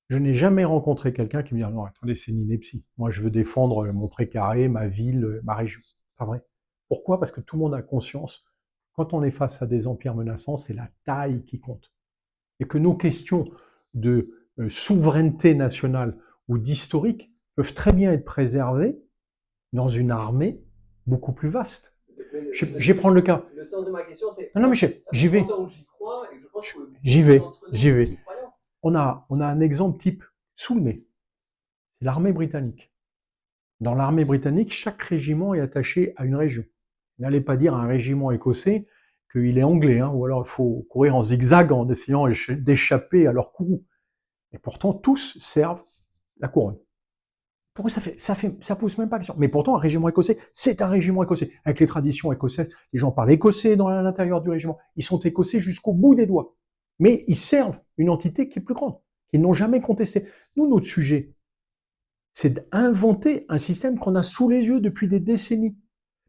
Je n'ai jamais rencontré quelqu'un qui me dit non, attendez, c'est une ineptie. Moi, je veux défendre mon précaré, ma ville, ma région. Pas vrai. Pourquoi? Parce que tout le monde a conscience quand on est face à des empires menaçants, c'est la taille qui compte. Et que nos questions de souveraineté nationale ou d'historique peuvent très bien être préservées dans une armée beaucoup plus vaste. Je vais prendre le cas. Le sens de ma question, c'est... Non, mais j'y vais. J'y vais. On a un exemple type sous le nez. C'est l'armée britannique. Dans l'armée britannique, chaque régiment est attaché à une région. N'allez pas dire à un régiment écossais qu'il est anglais, hein, ou alors il faut courir en zigzag en essayant d'échapper à leur courroux. Et pourtant, tous servent la couronne. Pourquoi ça pose même pas question. Mais pourtant, un régiment écossais, c'est un régiment écossais. Avec les traditions écossaises, les gens parlent écossais à l'intérieur du régiment. Ils sont écossais jusqu'au bout des doigts. Mais ils servent une entité qui est plus grande, qu'ils n'ont jamais contestée. Nous, notre sujet, c'est d'inventer un système qu'on a sous les yeux depuis des décennies,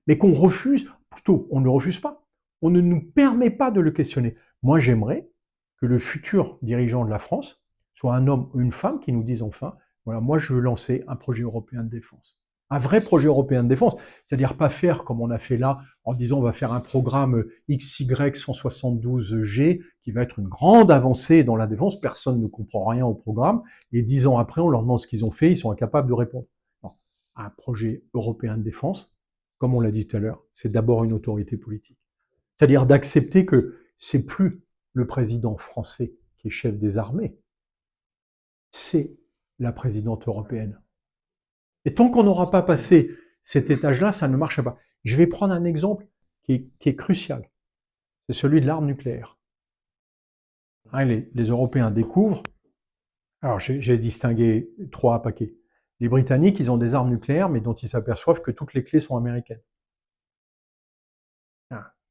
mais qu'on refuse, plutôt, on ne le refuse pas. On ne nous permet pas de le questionner. Moi, j'aimerais que le futur dirigeant de la France soit un homme ou une femme qui nous dise enfin, voilà, moi je veux lancer un projet européen de défense. Un vrai projet européen de défense, c'est-à-dire pas faire comme on a fait là, en disant on va faire un programme XY172G qui va être une grande avancée dans la défense, personne ne comprend rien au programme, et 10 ans après on leur demande ce qu'ils ont fait, ils sont incapables de répondre. Non. Un projet européen de défense, comme on l'a dit tout à l'heure, c'est d'abord une autorité politique. C'est-à-dire d'accepter que c'est plus le président français qui est chef des armées, c'est la présidente européenne. Et tant qu'on n'aura pas passé cet étage-là, ça ne marche pas. Je vais prendre un exemple qui est crucial. C'est celui de l'arme nucléaire. Hein, les Européens découvrent, alors j'ai distingué 3 paquets. Les Britanniques, ils ont des armes nucléaires, mais dont ils s'aperçoivent que toutes les clés sont américaines.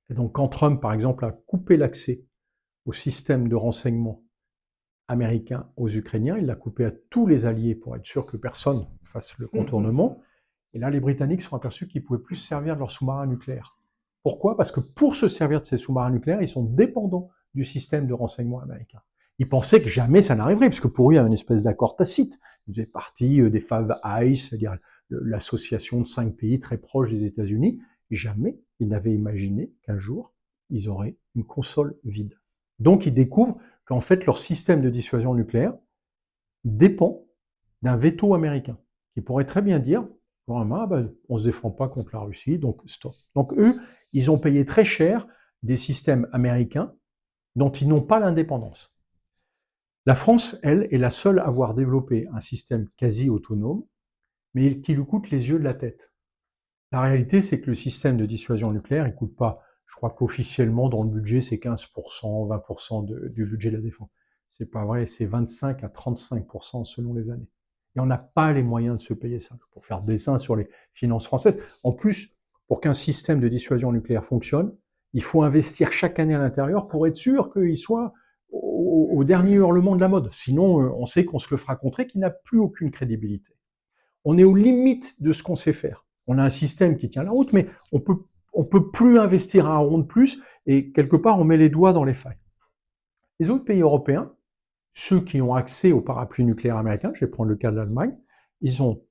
Et donc quand Trump, par exemple, a coupé l'accès au système de renseignement américain aux Ukrainiens, il l'a coupé à tous les alliés pour être sûr que personne fasse le contournement. Et là, les Britanniques se sont aperçus qu'ils ne pouvaient plus se servir de leurs sous-marins nucléaires. Pourquoi? Parce que pour se servir de ces sous-marins nucléaires, ils sont dépendants du système de renseignement américain. Ils pensaient que jamais ça n'arriverait, puisque pour eux, il y a une espèce d'accord tacite. Ils faisaient partie des Five Eyes, c'est-à-dire l'association de 5 pays très proches des États-Unis. Et jamais ils n'avaient imaginé qu'un jour, ils auraient une console vide. Donc, ils découvrent qu'en fait, leur système de dissuasion nucléaire dépend d'un veto américain, qui pourrait très bien dire, on ne se défend pas contre la Russie, donc stop. Donc eux, ils ont payé très cher des systèmes américains dont ils n'ont pas l'indépendance. La France, elle, est la seule à avoir développé un système quasi autonome, mais qui lui coûte les yeux de la tête. La réalité, c'est que le système de dissuasion nucléaire, il ne coûte pas, je crois qu'officiellement, dans le budget, c'est 15%, 20% du budget de la défense. C'est pas vrai, c'est 25 à 35% selon les années. Et on n'a pas les moyens de se payer ça. Pour faire dessin sur les finances françaises. En plus, pour qu'un système de dissuasion nucléaire fonctionne, il faut investir chaque année à l'intérieur pour être sûr qu'il soit au dernier hurlement de la mode. Sinon, on sait qu'on se le fera contrer, qu'il n'a plus aucune crédibilité. On est aux limites de ce qu'on sait faire. On a un système qui tient la route, mais on peut plus investir un rond de plus, et quelque part, on met les doigts dans les failles. Les autres pays européens, ceux qui ont accès au parapluie nucléaire américain, je vais prendre le cas de l'Allemagne, ils ont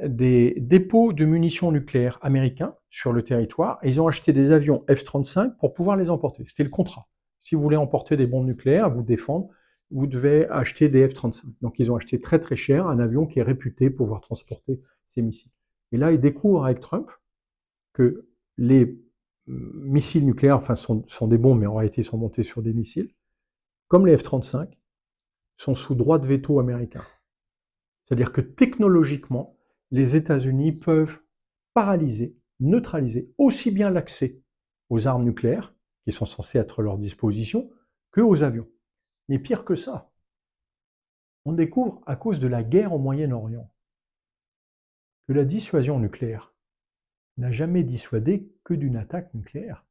des dépôts de munitions nucléaires américains sur le territoire, et ils ont acheté des avions F-35 pour pouvoir les emporter. C'était le contrat. Si vous voulez emporter des bombes nucléaires, vous défendre, vous devez acheter des F-35. Donc ils ont acheté très très cher un avion qui est réputé pour pouvoir transporter ces missiles. Et là, ils découvrent avec Trump que les missiles nucléaires, enfin sont des bombes, mais en réalité ils sont montés sur des missiles, comme les F-35, sont sous droit de veto américain. C'est-à-dire que technologiquement, les États-Unis peuvent paralyser, neutraliser aussi bien l'accès aux armes nucléaires, qui sont censées être à leur disposition, que aux avions. Mais pire que ça, on découvre à cause de la guerre au Moyen-Orient que la dissuasion nucléaire n'a jamais dissuadé que d'une attaque nucléaire.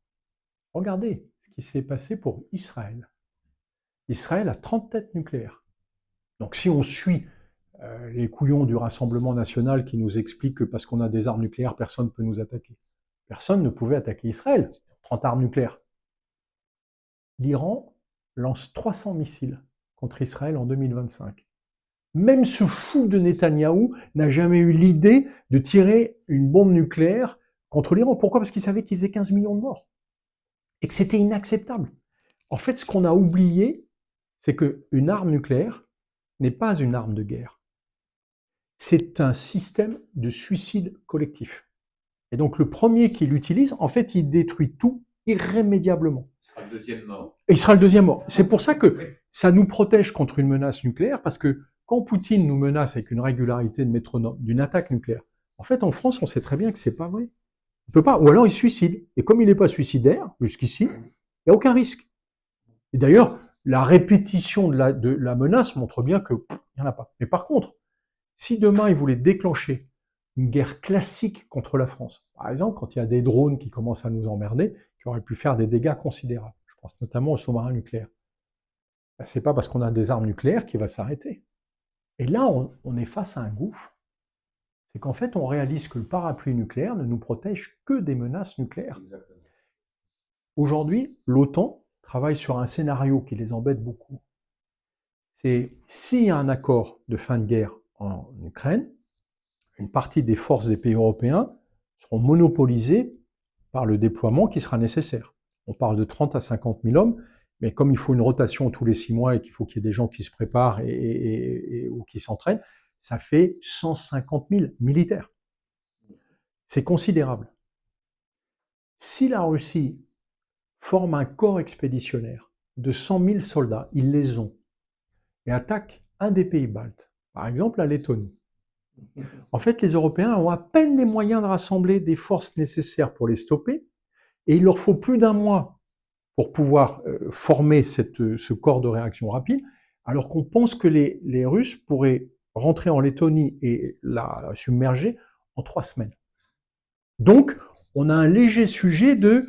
Regardez ce qui s'est passé pour Israël. Israël a 30 têtes nucléaires. Donc si on suit les couillons du Rassemblement national qui nous expliquent que parce qu'on a des armes nucléaires, personne ne peut nous attaquer. Personne ne pouvait attaquer Israël, 30 armes nucléaires. L'Iran lance 300 missiles contre Israël en 2025. Même ce fou de Netanyahou n'a jamais eu l'idée de tirer une bombe nucléaire contre l'Iran. Pourquoi? Parce qu'il savait qu'il faisait 15 millions de morts. et que c'était inacceptable. En fait, ce qu'on a oublié, c'est qu'une arme nucléaire n'est pas une arme de guerre. C'est un système de suicide collectif. Et donc le premier qui l'utilise, en fait, il détruit tout irrémédiablement. Ce sera le deuxième mort. Et il sera le deuxième mort. C'est pour ça que ça nous protège contre une menace nucléaire, parce que quand Poutine nous menace avec une régularité de métronome d'une attaque nucléaire, en fait, en France, on sait très bien que c'est pas vrai. Il peut pas, ou alors il se suicide. Et comme il n'est pas suicidaire, jusqu'ici, il n'y a aucun risque. Et d'ailleurs, la répétition de la menace montre bien que il n'y en a pas. Mais par contre, si demain il voulait déclencher une guerre classique contre la France, par exemple, quand il y a des drones qui commencent à nous emmerder, qui auraient pu faire des dégâts considérables, je pense notamment aux sous-marins nucléaires, ben, c'est pas parce qu'on a des armes nucléaires qu'il va s'arrêter. Et là, on est face à un gouffre. C'est qu'en fait, on réalise que le parapluie nucléaire ne nous protège que des menaces nucléaires. Exactement. Aujourd'hui, l'OTAN travaille sur un scénario qui les embête beaucoup. C'est s'il y a un accord de fin de guerre en Ukraine, une partie des forces des pays européens seront monopolisées par le déploiement qui sera nécessaire. On parle de 30 à 50 000 hommes, mais comme il faut une rotation tous les 6 mois et qu'il faut qu'il y ait des gens qui se préparent ou qui s'entraînent, ça fait 150 000 militaires. C'est considérable. Si la Russie forme un corps expéditionnaire de 100 000 soldats, ils les ont, et attaque un des pays baltes, par exemple la Lettonie, en fait, les Européens ont à peine les moyens de rassembler des forces nécessaires pour les stopper, et il leur faut plus d'un mois pour pouvoir former ce corps de réaction rapide, alors qu'on pense que les Russes pourraient rentrer en Lettonie et la submerger en 3 semaines. Donc, on a un léger sujet de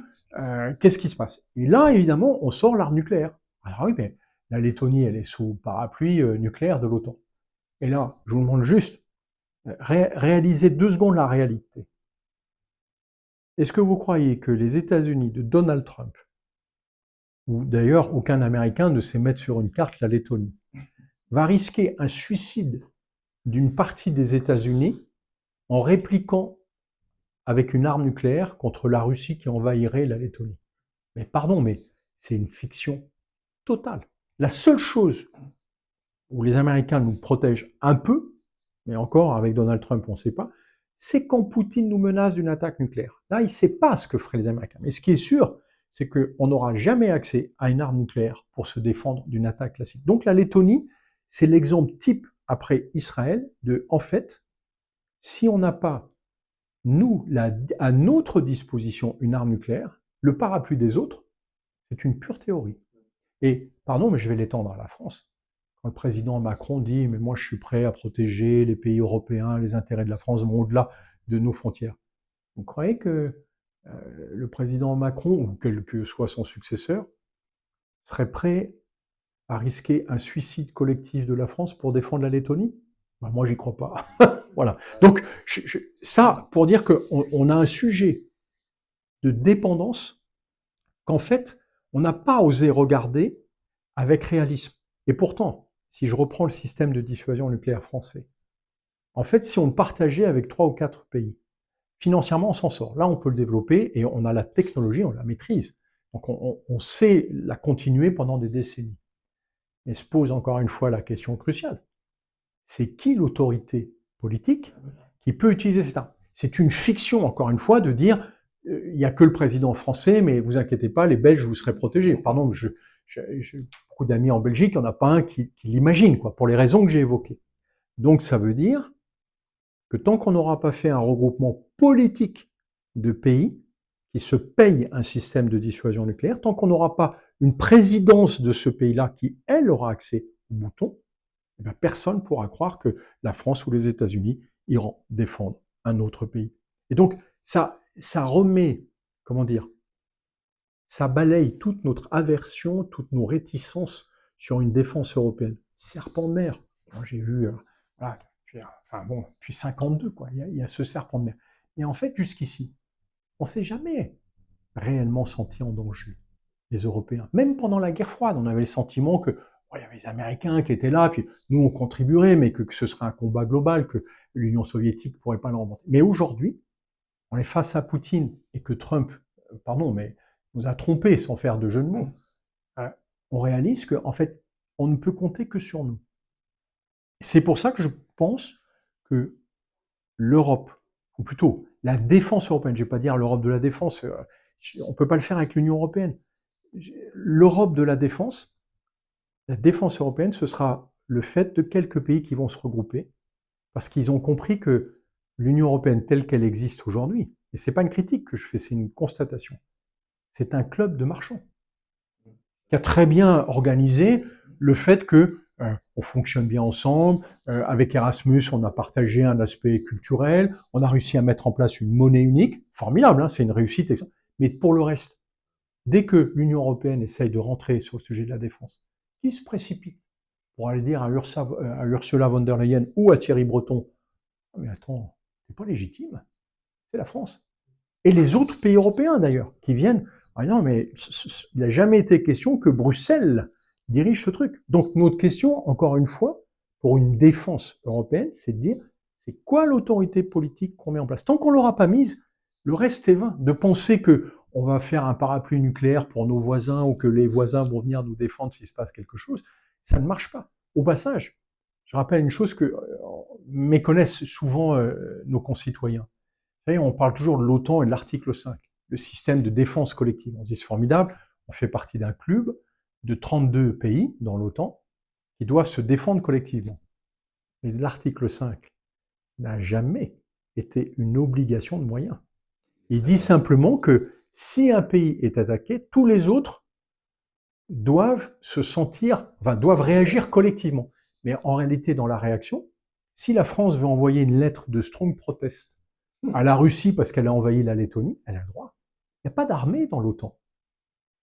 qu'est-ce qui se passe. Et là, évidemment, on sort l'arme nucléaire. Alors oui, mais la Lettonie, elle est sous parapluie nucléaire de l'OTAN. Et là, je vous demande juste, réalisez 2 secondes la réalité. Est-ce que vous croyez que les États-Unis de Donald Trump, ou d'ailleurs aucun Américain ne sait mettre sur une carte la Lettonie, va risquer un suicide d'une partie des États-Unis en répliquant avec une arme nucléaire contre la Russie qui envahirait la Lettonie? Mais pardon, mais c'est une fiction totale. La seule chose où les Américains nous protègent un peu, mais encore avec Donald Trump on ne sait pas, c'est quand Poutine nous menace d'une attaque nucléaire. Là, il ne sait pas ce que feraient les Américains. Mais ce qui est sûr, c'est qu'on n'aura jamais accès à une arme nucléaire pour se défendre d'une attaque classique. Donc la Lettonie, c'est l'exemple type après Israël de, en fait, si on n'a pas, nous, à notre disposition, une arme nucléaire, le parapluie des autres, c'est une pure théorie. Et, pardon, mais je vais l'étendre à la France. Quand le président Macron dit « mais moi je suis prêt à protéger les pays européens, les intérêts de la France vont au-delà de nos frontières », vous croyez que le président Macron, ou quel que soit son successeur, serait prêt à risquer un suicide collectif de la France pour défendre la Lettonie? Ben, moi, j'y crois pas. Voilà. Donc, ça, pour dire qu'on a un sujet de dépendance qu'en fait, on n'a pas osé regarder avec réalisme. Et pourtant, si je reprends le système de dissuasion nucléaire français, en fait, si on le partageait avec 3 ou 4 pays, financièrement, on s'en sort. Là, on peut le développer et on a la technologie, on la maîtrise. Donc, on sait la continuer pendant des décennies. Mais se pose encore une fois la question cruciale. C'est qui l'autorité politique qui peut utiliser cette arme? C'est une fiction, encore une fois, de dire il n'y a que le président français, mais vous inquiétez pas, les Belges, vous serez protégés. Pardon, j'ai beaucoup d'amis en Belgique, il n'y en a pas un qui l'imagine, quoi, pour les raisons que j'ai évoquées. Donc, ça veut dire que tant qu'on n'aura pas fait un regroupement politique de pays qui se payent un système de dissuasion nucléaire, tant qu'on n'aura pas une présidence de ce pays-là qui, elle, aura accès au bouton, eh bien, personne ne pourra croire que la France ou les États-Unis iront défendre un autre pays. Et donc, ça remet, comment dire, ça balaye toute notre aversion, toutes nos réticences sur une défense européenne. Serpent de mer. Moi, j'ai vu, voilà, depuis 52, quoi, il y a ce serpent de mer. Et en fait, jusqu'ici, on ne s'est jamais réellement senti en danger, les Européens. Même pendant la guerre froide, on avait le sentiment que il y avait les Américains qui étaient là, puis nous, on contribuerait, mais que ce serait un combat global, que l'Union soviétique ne pourrait pas le remporter. Mais aujourd'hui, on est face à Poutine et que Trump, pardon, mais nous a trompés, sans faire de jeu de mots, on réalise qu'en fait, on ne peut compter que sur nous. C'est pour ça que je pense que l'Europe, ou plutôt la défense européenne, je ne vais pas dire l'Europe de la défense, on ne peut pas le faire avec l'Union européenne. L'Europe de la défense européenne, ce sera le fait de quelques pays qui vont se regrouper, parce qu'ils ont compris que l'Union européenne telle qu'elle existe aujourd'hui, et ce n'est pas une critique que je fais, c'est une constatation, c'est un club de marchands qui a très bien organisé le fait que on fonctionne bien ensemble. Avec Erasmus, on a partagé un aspect culturel, on a réussi à mettre en place une monnaie unique, formidable, hein, c'est une réussite. Mais pour le reste, dès que l'Union européenne essaye de rentrer sur le sujet de la défense, qui se précipite pour aller dire à Ursula von der Leyen ou à Thierry Breton, ah, mais attends, c'est pas légitime, c'est la France. Et les autres pays européens d'ailleurs, qui viennent, ah non, mais il n'a jamais été question que Bruxelles dirige ce truc. Donc notre question, encore une fois, pour une défense européenne, c'est de dire, c'est quoi l'autorité politique qu'on met en place? Tant qu'on ne l'aura pas mise, le reste est vain. De penser que on va faire un parapluie nucléaire pour nos voisins ou que les voisins vont venir nous défendre s'il se passe quelque chose, ça ne marche pas. Au passage, je rappelle une chose que méconnaissent souvent nos concitoyens. Vous savez, on parle toujours de l'OTAN et de l'article 5, le système de défense collective. On dit c'est formidable, on fait partie d'un club de 32 pays dans l'OTAN qui doivent se défendre collectivement. Mais l'article 5 n'a jamais été une obligation de moyens. Il dit simplement que si un pays est attaqué, tous les autres doivent doivent réagir collectivement. Mais en réalité, dans la réaction, si la France veut envoyer une lettre de strong protest à la Russie parce qu'elle a envahi la Lettonie, elle a le droit. Il n'y a pas d'armée dans l'OTAN.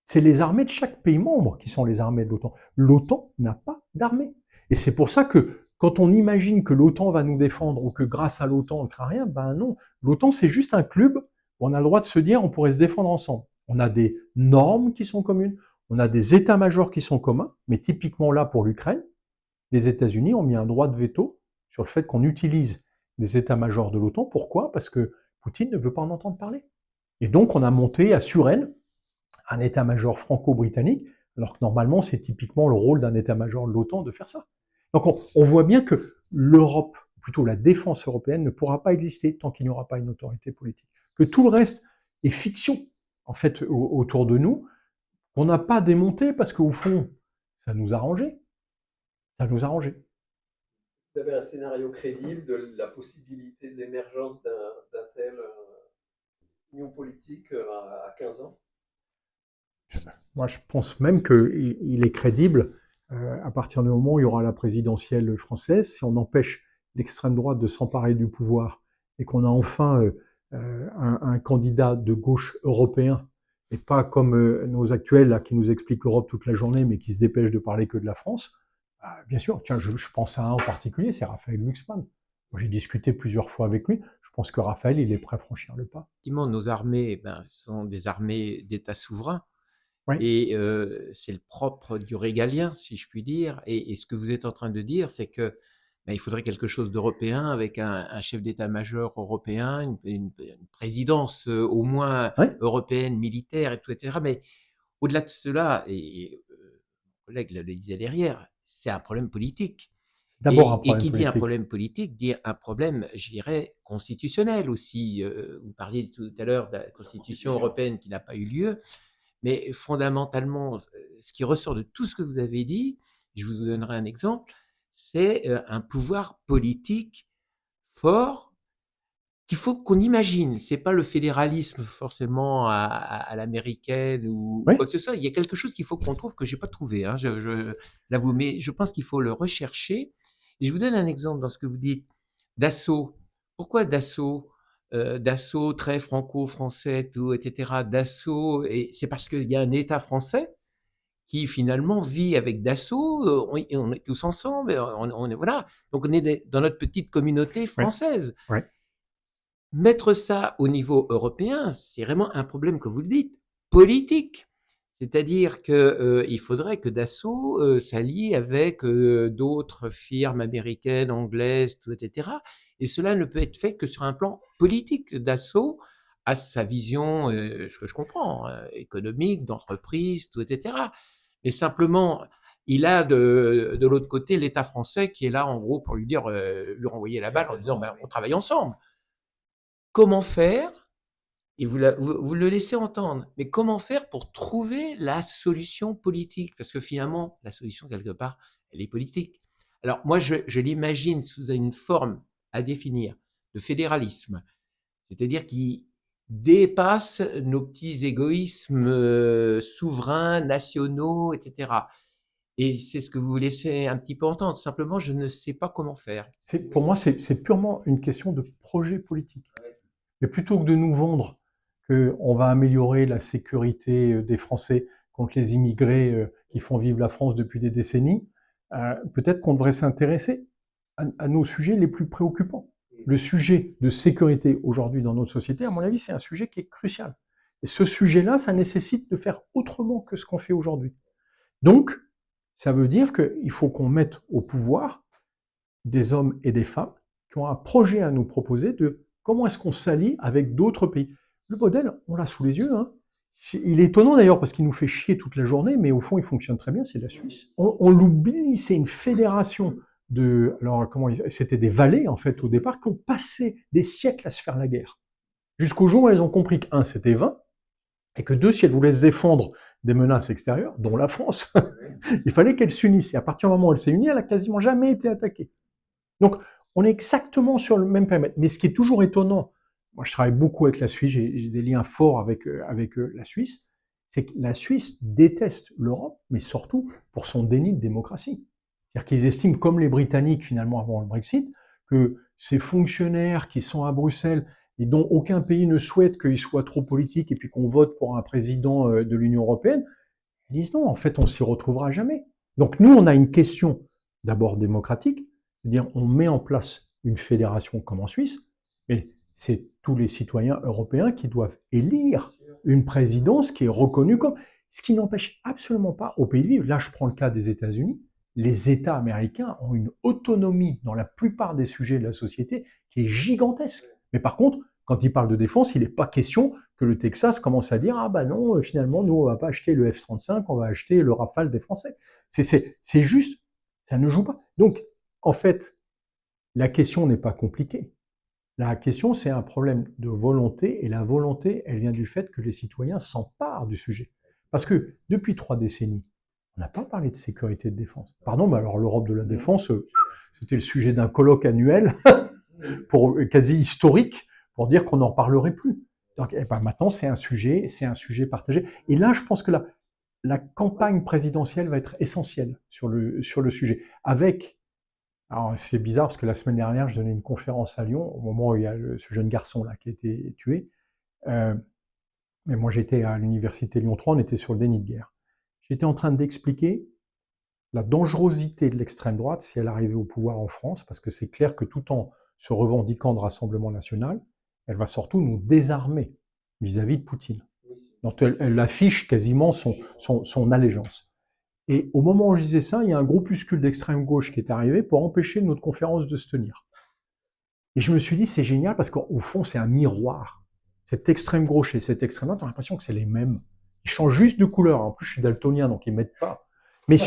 C'est les armées de chaque pays membre qui sont les armées de l'OTAN. L'OTAN n'a pas d'armée. Et c'est pour ça que quand on imagine que l'OTAN va nous défendre ou que grâce à l'OTAN on ne fera rien, ben non. L'OTAN, c'est juste un club où on a le droit de se dire on pourrait se défendre ensemble. On a des normes qui sont communes, on a des états-majors qui sont communs, mais typiquement là pour l'Ukraine, les États-Unis ont mis un droit de veto sur le fait qu'on utilise des états-majors de l'OTAN. Pourquoi? Parce que Poutine ne veut pas en entendre parler. Et donc on a monté à Suresnes un état-major franco-britannique, alors que normalement c'est typiquement le rôle d'un état-major de l'OTAN de faire ça. Donc on voit bien que l'Europe, plutôt la défense européenne, ne pourra pas exister tant qu'il n'y aura pas une autorité politique. Que tout le reste est fiction, en fait, autour de nous, qu'on n'a pas démonté parce qu'au fond, ça nous arrangeait. Ça nous arrangeait. Vous avez un scénario crédible de la possibilité de l'émergence d'un tel union politique à 15 ans? Moi, je pense même qu'il est crédible à partir du moment où il y aura la présidentielle française. Si on empêche l'extrême droite de s'emparer du pouvoir et qu'on a enfin un candidat de gauche européen, et pas comme nos actuels là, qui nous expliquent Europe toute la journée, mais qui se dépêchent de parler que de la France, bien sûr, tiens, je pense à un en particulier, c'est Raphaël Glucksmann. J'ai discuté plusieurs fois avec lui. Je pense que Raphaël, il est prêt à franchir le pas. Effectivement, nos armées sont des armées d'États souverains. Oui. Et c'est le propre du régalien, si je puis dire. Et ce que vous êtes en train de dire, c'est que il faudrait quelque chose d'européen avec un chef d'état-major européen, une présidence au moins Oui. européenne, militaire, et tout, etc. Mais au-delà de cela, et mon collègue le disait derrière, c'est un problème politique. D'abord un problème et qui dit un politique. problème politique, dit un problème, je dirais, constitutionnel aussi. Vous parliez tout à l'heure de la Constitution européenne qui n'a pas eu lieu. Mais fondamentalement, ce qui ressort de tout ce que vous avez dit, je vous donnerai un exemple, c'est un pouvoir politique fort qu'il faut qu'on imagine. C'est pas le fédéralisme forcément à l'américaine ou Oui. quoi que ce soit. Il y a quelque chose qu'il faut qu'on trouve que j'ai pas trouvé, hein, je l'avoue, mais je pense qu'il faut le rechercher. Et je vous donne un exemple dans ce que vous dites. Dassault. Pourquoi Dassault? Dassault très franco-français, tout, etc. Dassault, et c'est parce qu'il y a un État français qui finalement vit avec Dassault. On est tous ensemble. Voilà. Donc on est dans notre petite communauté française. Oui. Mettre ça au niveau européen, c'est vraiment un problème, comme vous le dites, politique. C'est-à-dire qu'il faudrait que Dassault s'allie avec d'autres firmes américaines, anglaises, tout, etc. Et cela ne peut être fait que sur un plan politique. Dassault a sa vision, ce que je comprends, économique, d'entreprise, tout, etc. Mais simplement, il a de l'autre côté l'État français qui est là, en gros, pour lui dire, lui renvoyer la balle en disant, ben, on travaille ensemble. Comment faire? Et vous le laissez entendre. Mais comment faire pour trouver la solution politique? Parce que finalement, la solution, quelque part, elle est politique. Alors, moi, je l'imagine sous une forme à définir de fédéralisme, c'est-à-dire qui dépasse nos petits égoïsmes souverains, nationaux, etc. Et c'est ce que vous laissez un petit peu entendre. Simplement, je ne sais pas comment faire. Pour moi, c'est purement une question de projet politique. Mais plutôt que de nous vendre qu'on va améliorer la sécurité des Français contre les immigrés qui font vivre la France depuis des décennies, peut-être qu'on devrait s'intéresser à nos sujets les plus préoccupants. Le sujet de sécurité aujourd'hui dans notre société, à mon avis, c'est un sujet qui est crucial. Et ce sujet-là, ça nécessite de faire autrement que ce qu'on fait aujourd'hui. Donc, ça veut dire qu'il faut qu'on mette au pouvoir des hommes et des femmes qui ont un projet à nous proposer de comment est-ce qu'on s'allie avec d'autres pays. Le modèle, on l'a sous les yeux. Hein. Il est étonnant d'ailleurs parce qu'il nous fait chier toute la journée, mais au fond, il fonctionne très bien, c'est la Suisse. On l'oublie, c'est une fédération de... Alors, c'était des vallées, en fait, au départ, qui ont passé des siècles à se faire la guerre. Jusqu'au jour où elles ont compris que, un, c'était vain, et que deux, si elles voulaient se défendre des menaces extérieures, dont la France, il fallait qu'elles s'unissent. Et à partir du moment où elle s'est unie, elle n'a quasiment jamais été attaquée. Donc, on est exactement sur le même périmètre. Mais ce qui est toujours étonnant, moi je travaille beaucoup avec la Suisse, j'ai des liens forts avec la Suisse, c'est que la Suisse déteste l'Europe, mais surtout pour son déni de démocratie. C'est-à-dire qu'ils estiment, comme les Britanniques finalement avant le Brexit, que ces fonctionnaires qui sont à Bruxelles et dont aucun pays ne souhaite qu'ils soient trop politiques et puis qu'on vote pour un président de l'Union européenne, ils disent non, en fait on s'y retrouvera jamais. Donc nous on a une question d'abord démocratique, c'est-à-dire on met en place une fédération comme en Suisse, mais c'est tous les citoyens européens qui doivent élire une présidence qui est reconnue comme... Ce qui n'empêche absolument pas au pays de vivre. Là, je prends le cas des États-Unis. Les États américains ont une autonomie dans la plupart des sujets de la société qui est gigantesque. Mais par contre, quand ils parlent de défense, il n'est pas question que le Texas commence à dire « Ah ben non, finalement, nous, on ne va pas acheter le F-35, on va acheter le Rafale des Français. » C'est juste, ça ne joue pas. Donc, en fait, la question n'est pas compliquée. La question, c'est un problème de volonté, et la volonté, elle vient du fait que les citoyens s'emparent du sujet. Parce que depuis 3 décennies, on n'a pas parlé de sécurité et de défense. Pardon, mais alors l'Europe de la défense, c'était le sujet d'un colloque annuel, quasi historique, pour dire qu'on n'en parlerait plus. Donc, maintenant, c'est un sujet partagé. Et là, je pense que la campagne présidentielle va être essentielle sur le sujet. Alors c'est bizarre parce que la semaine dernière, je donnais une conférence à Lyon au moment où il y a ce jeune garçon là qui a été tué. Mais moi j'étais à l'université Lyon 3, on était sur le déni de guerre. J'étais en train d'expliquer la dangerosité de l'extrême droite si elle arrivait au pouvoir en France, parce que c'est clair que tout en se revendiquant de Rassemblement national, elle va surtout nous désarmer vis-à-vis de Poutine. Donc elle affiche quasiment son allégeance. Et au moment où je disais ça, il y a un groupuscule d'extrême gauche qui est arrivé pour empêcher notre conférence de se tenir. Et je me suis dit, c'est génial parce qu'au fond, c'est un miroir. Cette extrême gauche et cette extrême droite, on a l'impression que c'est les mêmes. Ils changent juste de couleur. En plus, je suis daltonien, donc ils ne m'aident pas. Mais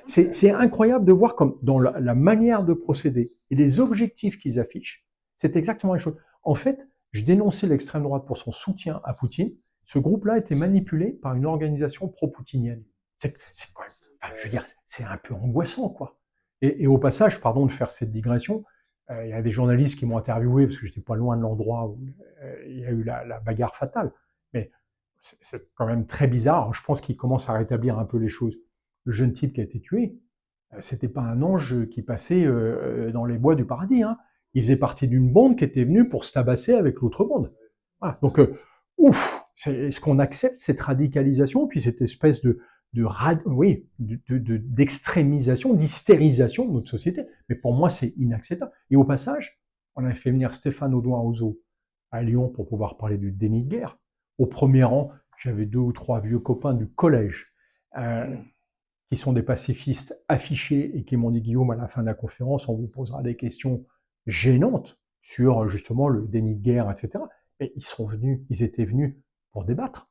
c'est incroyable de voir comme dans la manière de procéder et les objectifs qu'ils affichent, c'est exactement la même chose. En fait, je dénonçais l'extrême droite pour son soutien à Poutine. Ce groupe-là était manipulé par une organisation pro-poutinienne. C'est quoi? Je veux dire, c'est un peu angoissant, quoi. Et au passage, pardon de faire cette digression, il y a des journalistes qui m'ont interviewé parce que j'étais pas loin de l'endroit où il y a eu la bagarre fatale. Mais c'est quand même très bizarre. Alors, je pense qu'il commence à rétablir un peu les choses. Le jeune type qui a été tué, c'était pas un ange qui passait dans les bois du paradis. Hein. Il faisait partie d'une bande qui était venue pour se tabasser avec l'autre bande. Voilà. Donc, est-ce qu'on accepte cette radicalisation, puis cette espèce d'extrémisation, d'hystérisation de notre société. Mais pour moi, c'est inacceptable. Et au passage, on avait fait venir Stéphane Audouin-Rousseau à Lyon pour pouvoir parler du déni de guerre. Au premier rang, j'avais 2 ou 3 vieux copains du collège qui sont des pacifistes affichés et qui m'ont dit « Guillaume, à la fin de la conférence, on vous posera des questions gênantes sur justement le déni de guerre, etc. » Et ils étaient venus pour débattre.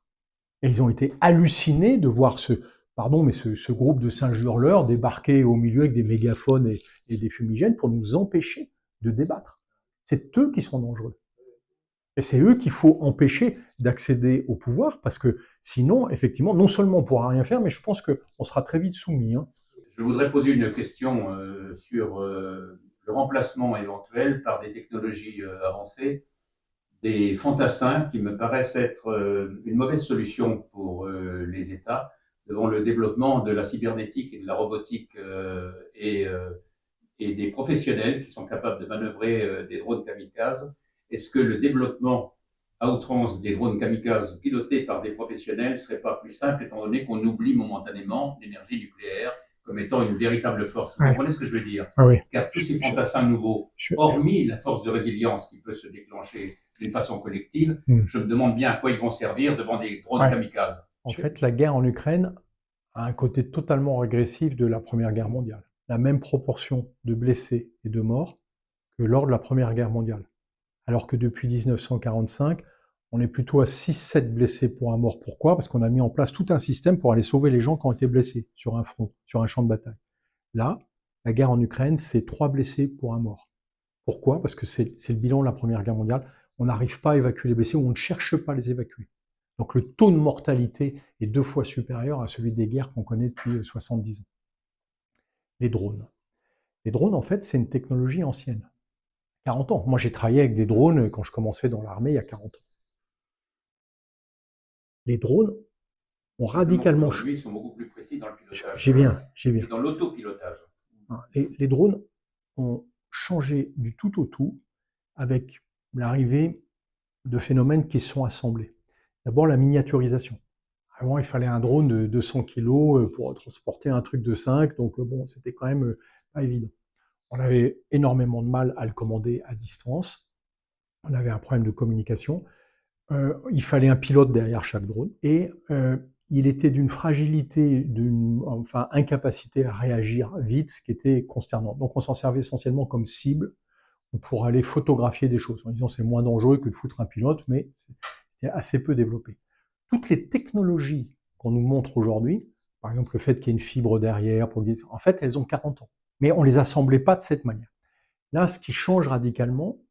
Et ils ont été hallucinés de voir ce groupe de singes hurleurs débarquer au milieu avec des mégaphones et des fumigènes pour nous empêcher de débattre. C'est eux qui sont dangereux. Et c'est eux qu'il faut empêcher d'accéder au pouvoir, parce que sinon, effectivement, non seulement on ne pourra rien faire, mais je pense qu'on sera très vite soumis. Je voudrais poser une question sur le remplacement éventuel par des technologies avancées, des fantassins qui me paraissent être une mauvaise solution pour les États devant le développement de la cybernétique et de la robotique et des professionnels qui sont capables de manœuvrer des drones kamikazes. Est-ce que le développement à outrance des drones kamikazes pilotés par des professionnels ne serait pas plus simple, étant donné qu'on oublie momentanément l'énergie nucléaire comme étant une véritable force? Vous comprenez ce que je veux dire? Oui. Car tous ces fantassins nouveaux, hormis la force de résilience qui peut se déclencher d'une façon collective, je me demande bien à quoi ils vont servir devant des drones kamikazes. En fait, la guerre en Ukraine a un côté totalement régressif de la Première Guerre mondiale. La même proportion de blessés et de morts que lors de la Première Guerre mondiale. Alors que depuis 1945, on est plutôt à 6-7 blessés pour un mort. Pourquoi? Parce qu'on a mis en place tout un système pour aller sauver les gens qui ont été blessés sur un front, sur un champ de bataille. Là, la guerre en Ukraine, c'est 3 blessés pour un mort. Pourquoi? Parce que c'est le bilan de la Première Guerre mondiale. On n'arrive pas à évacuer les blessés ou on ne cherche pas à les évacuer. Donc le taux de mortalité est 2 fois supérieur à celui des guerres qu'on connaît depuis 70 ans. Les drones. Les drones, en fait, c'est une technologie ancienne. 40 ans. Moi, j'ai travaillé avec des drones quand je commençais dans l'armée il y a 40 ans. Les drones ont radicalement changé. Aujourd'hui, ils sont beaucoup plus précis dans le pilotage. J'y viens. Et dans l'autopilotage. Les drones ont changé du tout au tout avec l'arrivée de phénomènes qui sont assemblés. D'abord, la miniaturisation. Avant, il fallait un drone de 200 kg pour transporter un truc de 5, donc bon, c'était quand même pas évident. On avait énormément de mal à le commander à distance. On avait un problème de communication. Il fallait un pilote derrière chaque drone. Et il était d'une fragilité, d'une incapacité à réagir vite, ce qui était consternant. Donc on s'en servait essentiellement comme cible pour aller photographier des choses. En disant c'est moins dangereux que de foutre un pilote, mais c'était assez peu développé. Toutes les technologies qu'on nous montre aujourd'hui, par exemple le fait qu'il y ait une fibre derrière, en fait elles ont 40 ans. Mais on ne les assemblait pas de cette manière. Là, ce qui change radicalement,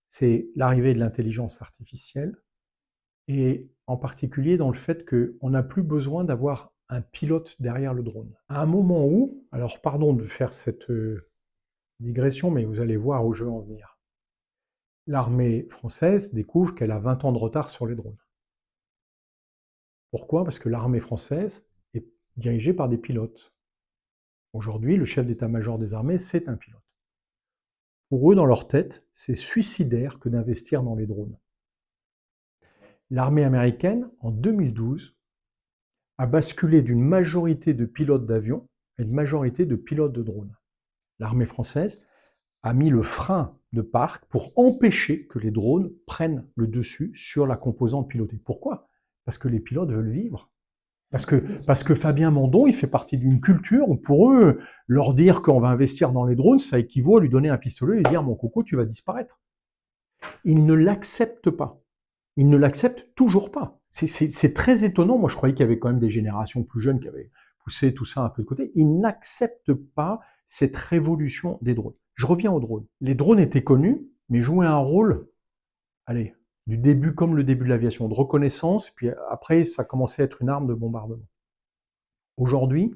c'est l'arrivée de l'intelligence artificielle, et en particulier dans le fait qu'on n'a plus besoin d'avoir un pilote derrière le drone. À un moment où, alors pardon de faire cette digression, mais vous allez voir où je veux en venir. L'armée française découvre qu'elle a 20 ans de retard sur les drones. Pourquoi? Parce que l'armée française est dirigée par des pilotes. Aujourd'hui, le chef d'état-major des armées, c'est un pilote. Pour eux, dans leur tête, c'est suicidaire que d'investir dans les drones. L'armée américaine, en 2012, a basculé d'une majorité de pilotes d'avions à une majorité de pilotes de drones. L'armée française a mis le frein de parc pour empêcher que les drones prennent le dessus sur la composante pilotée. Pourquoi? Parce que les pilotes veulent vivre. Parce que Fabien Mandon, il fait partie d'une culture où pour eux, leur dire qu'on va investir dans les drones, ça équivaut à lui donner un pistolet et dire « mon coco, tu vas disparaître ». Ils ne l'acceptent pas. Ils ne l'acceptent toujours pas. C'est très étonnant. Moi, je croyais qu'il y avait quand même des générations plus jeunes qui avaient poussé tout ça un peu de côté. Ils n'acceptent pas cette révolution des drones. Je reviens aux drones. Les drones étaient connus, mais jouaient un rôle, allez, du début comme le début de l'aviation, de reconnaissance, puis après, ça commençait à être une arme de bombardement. Aujourd'hui,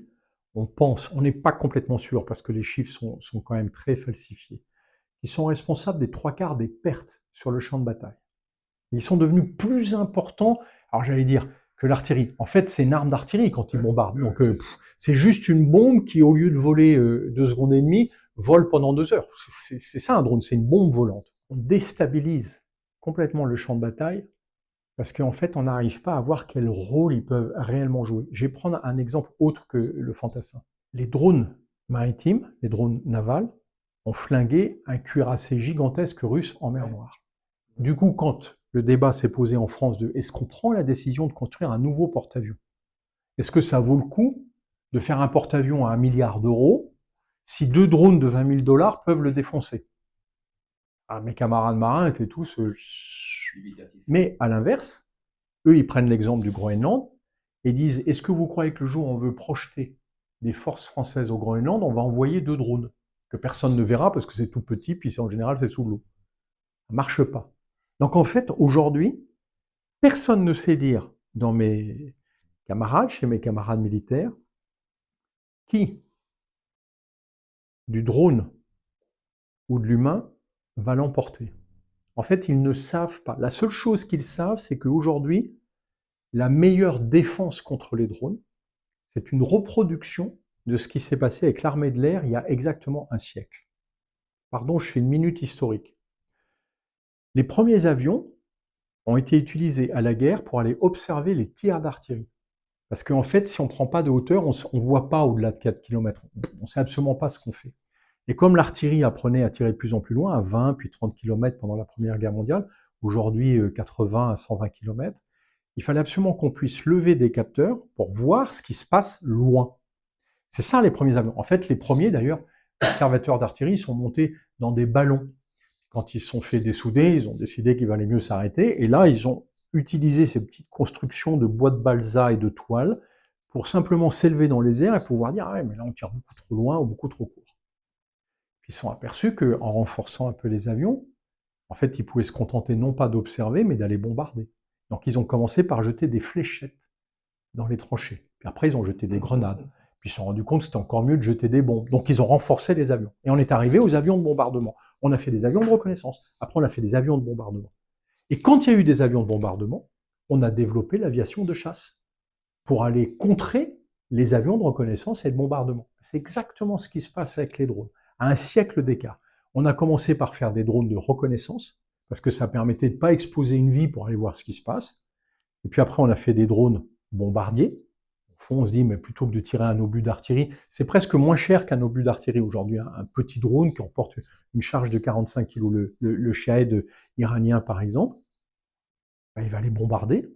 on pense, on n'est pas complètement sûr, parce que les chiffres sont quand même très falsifiés, ils sont responsables des 3/4 des pertes sur le champ de bataille. Ils sont devenus plus importants, alors j'allais dire, que l'artillerie. En fait, c'est une arme d'artillerie quand ils bombardent. Donc, c'est juste une bombe qui, au lieu de voler 2 secondes et demie, vole pendant 2 heures. C'est ça un drone, c'est une bombe volante. On déstabilise complètement le champ de bataille parce qu'en fait, on n'arrive pas à voir quel rôle ils peuvent réellement jouer. Je vais prendre un exemple autre que le fantassin. Les drones maritimes, les drones navals, ont flingué un cuirassé gigantesque russe en mer Noire. Du coup, quand le débat s'est posé en France de est-ce qu'on prend la décision de construire un nouveau porte-avions? Est-ce que ça vaut le coup de faire un porte-avions à 1 milliard d'euros si 2 drones de 20 000 $ peuvent le défoncer? Ah, mes camarades marins étaient tous Limitatif. Mais à l'inverse, eux, ils prennent l'exemple du Groenland et disent, est-ce que vous croyez que le jour où on veut projeter des forces françaises au Groenland, on va envoyer 2 drones que personne ne verra parce que c'est tout petit, puis en général c'est sous l'eau. Ça ne marche pas. Donc en fait, aujourd'hui, personne ne sait dire dans mes camarades, chez mes camarades militaires, qui, du drone ou de l'humain, va l'emporter. En fait, ils ne savent pas. La seule chose qu'ils savent, c'est qu'aujourd'hui, la meilleure défense contre les drones, c'est une reproduction de ce qui s'est passé avec l'armée de l'air il y a exactement un siècle. Pardon, je fais une minute historique. Les premiers avions ont été utilisés à la guerre pour aller observer les tirs d'artillerie. Parce qu'en fait, si on ne prend pas de hauteur, on ne voit pas au-delà de 4 km. On ne sait absolument pas ce qu'on fait. Et comme l'artillerie apprenait à tirer de plus en plus loin, à 20 puis 30 km pendant la Première Guerre mondiale, aujourd'hui 80 à 120 km, il fallait absolument qu'on puisse lever des capteurs pour voir ce qui se passe loin. C'est ça les premiers avions. En fait, les premiers d'ailleurs, observateurs d'artillerie, sont montés dans des ballons. Quand ils se sont fait dessouder, ils ont décidé qu'il valait mieux s'arrêter. Et là, ils ont utilisé ces petites constructions de bois de balsa et de toile pour simplement s'élever dans les airs et pouvoir dire « Ah ouais, mais là on tire beaucoup trop loin ou beaucoup trop court ». Puis ils se sont aperçus qu'en renforçant un peu les avions, en fait, ils pouvaient se contenter non pas d'observer, mais d'aller bombarder. Donc ils ont commencé par jeter des fléchettes dans les tranchées. Puis après, ils ont jeté des grenades. Puis ils se sont rendus compte que c'était encore mieux de jeter des bombes. Donc ils ont renforcé les avions. Et on est arrivé aux avions de bombardement. On a fait des avions de reconnaissance. Après, on a fait des avions de bombardement. Et quand il y a eu des avions de bombardement, on a développé l'aviation de chasse pour aller contrer les avions de reconnaissance et de bombardement. C'est exactement ce qui se passe avec les drones, à un siècle d'écart. On a commencé par faire des drones de reconnaissance, parce que ça permettait de ne pas exposer une vie pour aller voir ce qui se passe. Et puis après, on a fait des drones bombardiers. Au fond, on se dit, mais plutôt que de tirer un obus d'artillerie, c'est presque moins cher qu'un obus d'artillerie aujourd'hui. Un petit drone qui emporte une charge de 45 kg, le Shahed iranien par exemple, ben, il va les bombarder.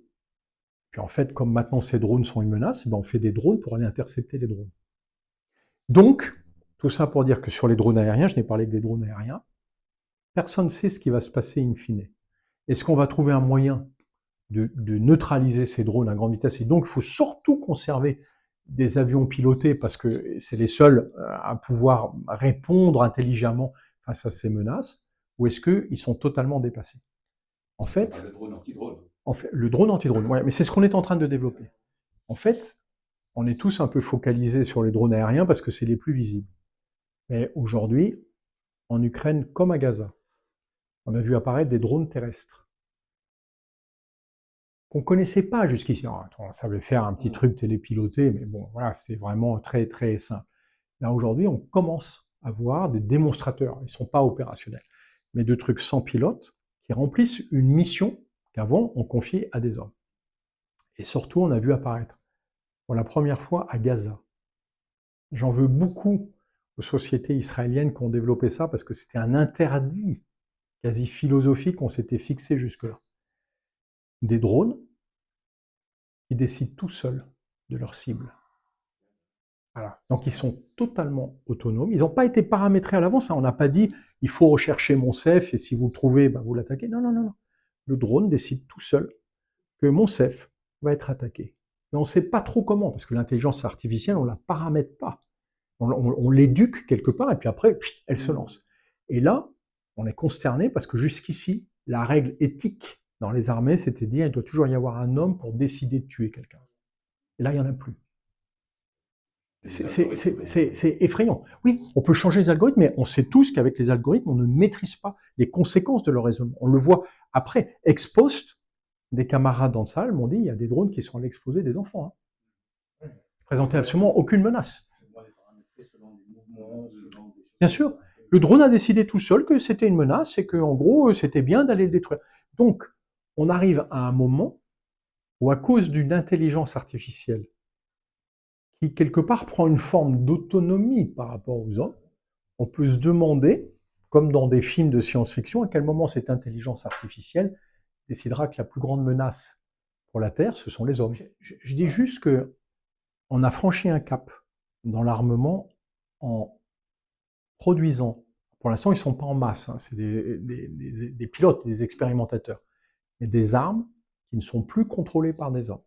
Puis en fait, comme maintenant ces drones sont une menace, ben on fait des drones pour aller intercepter les drones. Donc, tout ça pour dire que sur les drones aériens, je n'ai parlé que des drones aériens, personne ne sait ce qui va se passer in fine. Est-ce qu'on va trouver un moyen de neutraliser ces drones à grande vitesse? Et donc, il faut surtout conserver des avions pilotés parce que c'est les seuls à pouvoir répondre intelligemment face à ces menaces, ou est-ce qu'ils sont totalement dépassés? En fait, le drone anti-drone. Le drone anti-drone, ouais, mais c'est ce qu'on est en train de développer. En fait, on est tous un peu focalisés sur les drones aériens parce que c'est les plus visibles. Mais aujourd'hui, en Ukraine comme à Gaza, on a vu apparaître des drones terrestres qu'on ne connaissait pas jusqu'ici. On savait faire un petit truc télépiloté, mais bon, voilà, c'était vraiment très, très simple. Là, aujourd'hui, on commence à voir des démonstrateurs, ils ne sont pas opérationnels, mais de trucs sans pilote qui remplissent une mission qu'avant, on confiait à des hommes. Et surtout, on a vu apparaître, pour la première fois, à Gaza. J'en veux beaucoup aux sociétés israéliennes qui ont développé ça, parce que c'était un interdit quasi philosophique qu'on s'était fixé jusque-là. Des drones qui décident tout seuls de leur cible. Voilà. Donc ils sont totalement autonomes. Ils n'ont pas été paramétrés à l'avance. On n'a pas dit il faut rechercher mon CEF et si vous le trouvez, ben, vous l'attaquez. Non, non, non, non. Le drone décide tout seul que mon CEF va être attaqué. Mais on ne sait pas trop comment, parce que l'intelligence artificielle, on ne la paramètre pas. On l'éduque quelque part et puis après, elle se lance. Et là, on est consterné parce que jusqu'ici, la règle éthique dans les armées, c'était de dire il doit toujours y avoir un homme pour décider de tuer quelqu'un. Et là, il n'y en a plus. C'est effrayant. Oui, on peut changer les algorithmes, mais on sait tous qu'avec les algorithmes, on ne maîtrise pas les conséquences de leur raisonnement. On le voit après, ex post, des camarades dans la salle m'ont dit il y a des drones qui sont allés exploser des enfants. Hein. Ils présentaient absolument aucune menace. Bien sûr, le drone a décidé tout seul que c'était une menace et qu'en gros, c'était bien d'aller le détruire. Donc, on arrive à un moment où, à cause d'une intelligence artificielle qui, quelque part, prend une forme d'autonomie par rapport aux hommes, on peut se demander, comme dans des films de science-fiction, à quel moment cette intelligence artificielle décidera que la plus grande menace pour la Terre, ce sont les hommes. Je dis juste qu'on a franchi un cap dans l'armement en produisant, pour l'instant ils ne sont pas en masse, hein, c'est des pilotes, des expérimentateurs, mais des armes qui ne sont plus contrôlées par des hommes.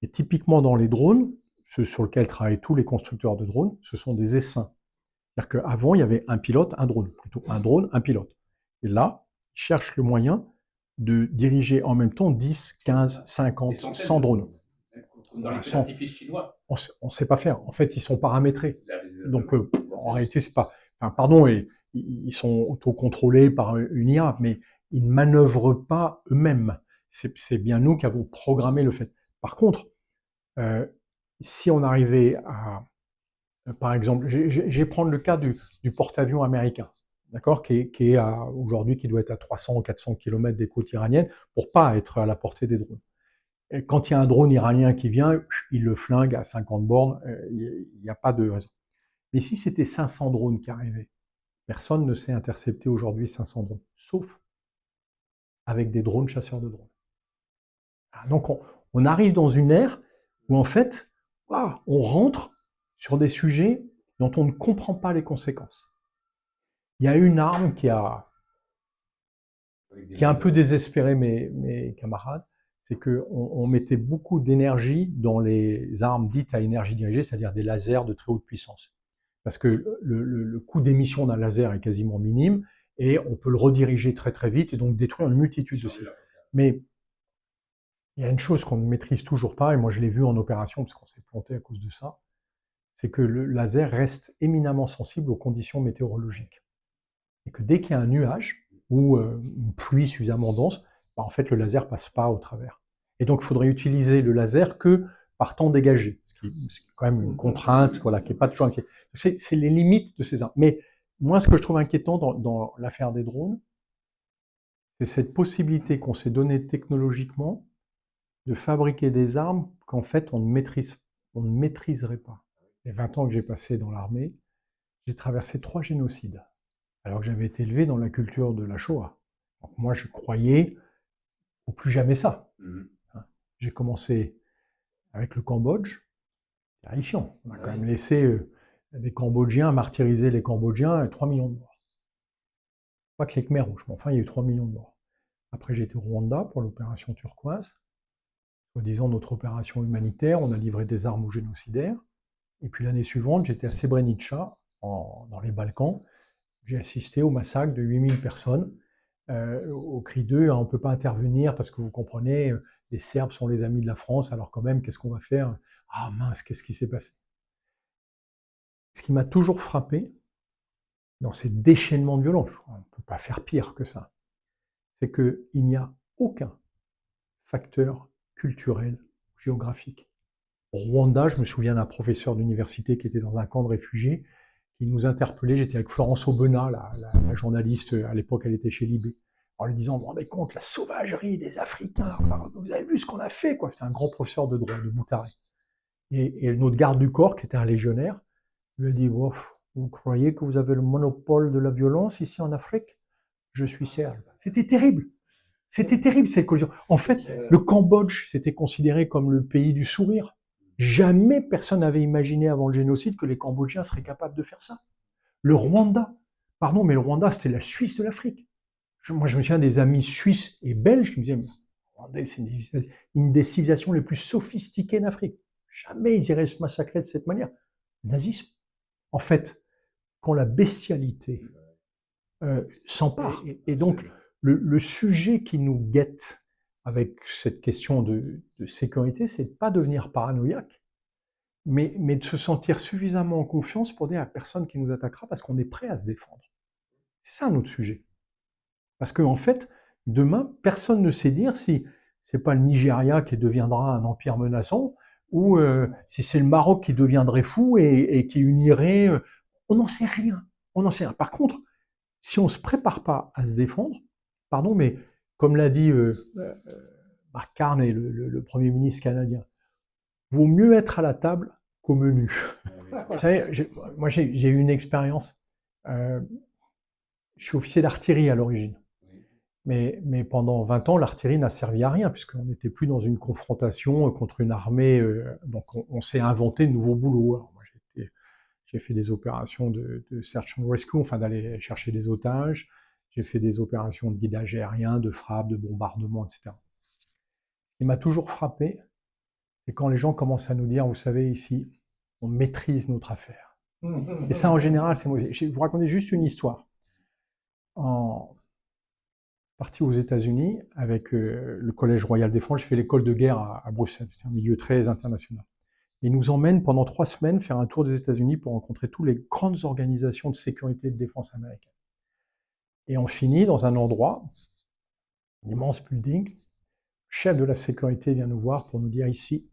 Et typiquement dans les drones, ceux sur lesquels travaillent tous les constructeurs de drones, ce sont des essaims. C'est-à-dire qu'avant, il y avait un pilote, un drone, plutôt un drone, un pilote. Et là, ils cherchent le moyen de diriger en même temps 10, 15, 50, 100 drones. Dans les 100. artifices chinois. On ne sait pas faire. En fait, ils sont paramétrés. Donc, en réalité, réalité, c'est pas. Enfin, pardon, ils sont autocontrôlés par une IA, mais ils ne manœuvrent pas eux-mêmes. C'est bien nous qui avons programmé le fait. Par contre, si on arrivait à, par exemple, je vais prendre le cas du porte-avions américain, d'accord, qui est aujourd'hui, qui doit être à 300 ou 400 km des côtes iraniennes, pour pas être à la portée des drones. Et quand il y a un drone iranien qui vient, il le flingue à 50 bornes, il n'y a pas de raison. Mais si c'était 500 drones qui arrivaient, personne ne sait intercepter aujourd'hui 500 drones, sauf avec des drones chasseurs de drones. Donc on arrive dans une ère où en fait, on rentre sur des sujets dont on ne comprend pas les conséquences. Il y a une arme qui a un peu désespéré mes camarades, c'est qu'on mettait beaucoup d'énergie dans les armes dites à énergie dirigée, c'est-à-dire des lasers de très haute puissance. Parce que le coût d'émission d'un laser est quasiment minime, et on peut le rediriger très très vite, et donc détruire une multitude de cibles. Mais il y a une chose qu'on ne maîtrise toujours pas, et moi je l'ai vu en opération, parce qu'on s'est planté à cause de ça, c'est que le laser reste éminemment sensible aux conditions météorologiques. Et que dès qu'il y a un nuage, ou une pluie suffisamment dense, en fait le laser passe pas au travers. Et donc il faudrait utiliser le laser que par temps dégagé, ce qui est quand même une contrainte, voilà, qui n'est pas toujours inquiétante. C'est les limites de ces armes. Mais moi, ce que je trouve inquiétant dans l'affaire des drones, c'est cette possibilité qu'on s'est donnée technologiquement de fabriquer des armes qu'en fait on ne maîtriserait pas. Les 20 ans que j'ai passé dans l'armée, j'ai traversé 3 génocides, alors que j'avais été élevé dans la culture de la Shoah. Donc moi, je croyais au plus jamais ça. J'ai commencé avec le Cambodge, terrifiant. On a quand même laissé les Cambodgiens martyriser les Cambodgiens, 3 millions de morts. Pas que les Khmers rouges, mais enfin, il y a eu 3 millions de morts. Après, j'ai été au Rwanda pour l'opération Turquoise. Soi-disant notre opération humanitaire, on a livré des armes aux génocidaires. Et puis l'année suivante, j'étais à Srebrenica, dans les Balkans. J'ai assisté au massacre de 8000 personnes, au cri d'eux, on ne peut pas intervenir parce que vous comprenez, les Serbes sont les amis de la France, alors quand même, qu'est-ce qu'on va faire? Ah mince, qu'est-ce qui s'est passé? Ce qui m'a toujours frappé, dans ces déchaînements de violence, on ne peut pas faire pire que ça, c'est qu'il n'y a aucun facteur culturel, géographique. Au Rwanda, je me souviens d'un professeur d'université qui était dans un camp de réfugiés, qui nous interpellait. J'étais avec Florence Aubenas, la journaliste, à l'époque elle était chez Libé, en lui disant, vous vous rendez compte, la sauvagerie des Africains, vous avez vu ce qu'on a fait, quoi. C'était un grand professeur de droit, de Boutaré. Et notre garde du corps, qui était un légionnaire, lui a dit, oh, vous croyez que vous avez le monopole de la violence ici en Afrique? Je suis serbe. C'était terrible. C'était terrible cette collision. En fait, le Cambodge, c'était considéré comme le pays du sourire. Jamais personne n'avait imaginé avant le génocide que les Cambodgiens seraient capables de faire ça. Le Rwanda, pardon, mais le Rwanda, c'était la Suisse de l'Afrique. Moi, je me souviens des amis suisses et belges qui me disaient, mais le Rwanda, c'est une des civilisations les plus sophistiquées d'Afrique. Jamais ils iraient se massacrer de cette manière. Le nazisme. En fait, quand la bestialité s'empare, et donc le sujet qui nous guette avec cette question de sécurité, c'est de ne pas devenir paranoïaque, mais de se sentir suffisamment en confiance pour dire à personne qui nous attaquera parce qu'on est prêt à se défendre. C'est ça notre sujet. Parce qu'en fait, demain, personne ne sait dire si c'est pas le Nigeria qui deviendra un empire menaçant ou si c'est le Maroc qui deviendrait fou et qui unirait. On n'en sait rien. On n'en sait rien. Par contre, si on ne se prépare pas à se défendre, pardon, mais comme l'a dit Mark Carney, le Premier ministre canadien, vaut mieux être à la table qu'au menu. Vous savez, moi j'ai eu une expérience. Je suis officier d'artillerie à l'origine. Mais pendant 20 ans, l'artillerie n'a servi à rien, puisqu'on n'était plus dans une confrontation contre une armée. Donc on s'est inventé de nouveaux boulots. Alors moi, j'ai fait des opérations de search and rescue, enfin d'aller chercher des otages. J'ai fait des opérations de guidage aérien, de frappe, de bombardement, etc. qui m'a toujours frappé, c'est quand les gens commencent à nous dire, vous savez, ici, on maîtrise notre affaire. Et ça, en général, c'est mauvais. Je vais vous raconter juste une histoire. En parti aux États-Unis avec le Collège Royal des France, je fais l'école de guerre à Bruxelles, c'est un milieu très international. Ils nous emmènent pendant 3 semaines faire un tour des États-Unis pour rencontrer toutes les grandes organisations de sécurité et de défense américaines. Et on finit dans un endroit, un immense building. Le chef de la sécurité vient nous voir pour nous dire ici,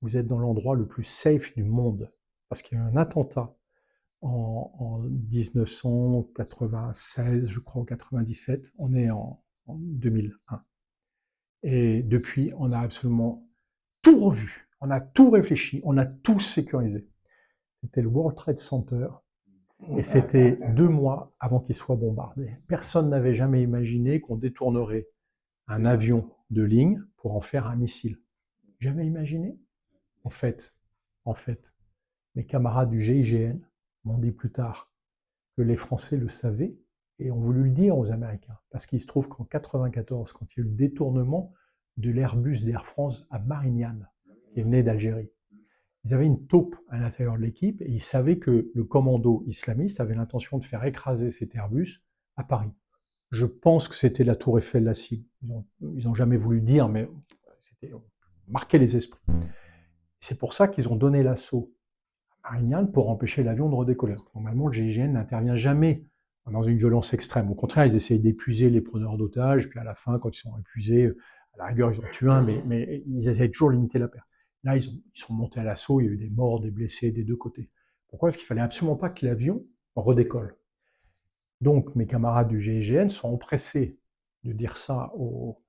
vous êtes dans l'endroit le plus safe du monde. Parce qu'il y a eu un attentat en 1996, je crois, en 97. On est en 2001. Et depuis, on a absolument tout revu. On a tout réfléchi. On a tout sécurisé. C'était le World Trade Center. Et c'était 2 mois avant qu'il soit bombardé. Personne n'avait jamais imaginé qu'on détournerait un avion de ligne pour en faire un missile. Jamais imaginé? En fait, mes camarades du GIGN m'ont dit plus tard que les Français le savaient et ont voulu le dire aux Américains. Parce qu'il se trouve qu'en 1994, quand il y a eu le détournement de l'Airbus d'Air France à Marignane, qui venait d'Algérie, ils avaient une taupe à l'intérieur de l'équipe et ils savaient que le commando islamiste avait l'intention de faire écraser cet Airbus à Paris. Je pense que c'était la Tour Eiffel la cible. Ils n'ont jamais voulu dire, mais c'était marqué les esprits. C'est pour ça qu'ils ont donné l'assaut à Marignane pour empêcher l'avion de redécoller. Normalement, le GIGN n'intervient jamais dans une violence extrême. Au contraire, ils essayent d'épuiser les preneurs d'otages, puis à la fin, quand ils sont épuisés, à la rigueur, ils en tuent un, mais ils essayent toujours de limiter la perte. Là, ils sont montés à l'assaut, il y a eu des morts, des blessés des 2 côtés. Pourquoi? Parce qu'il fallait absolument pas que l'avion redécolle. Donc, mes camarades du GIGN sont empressés de dire ça aux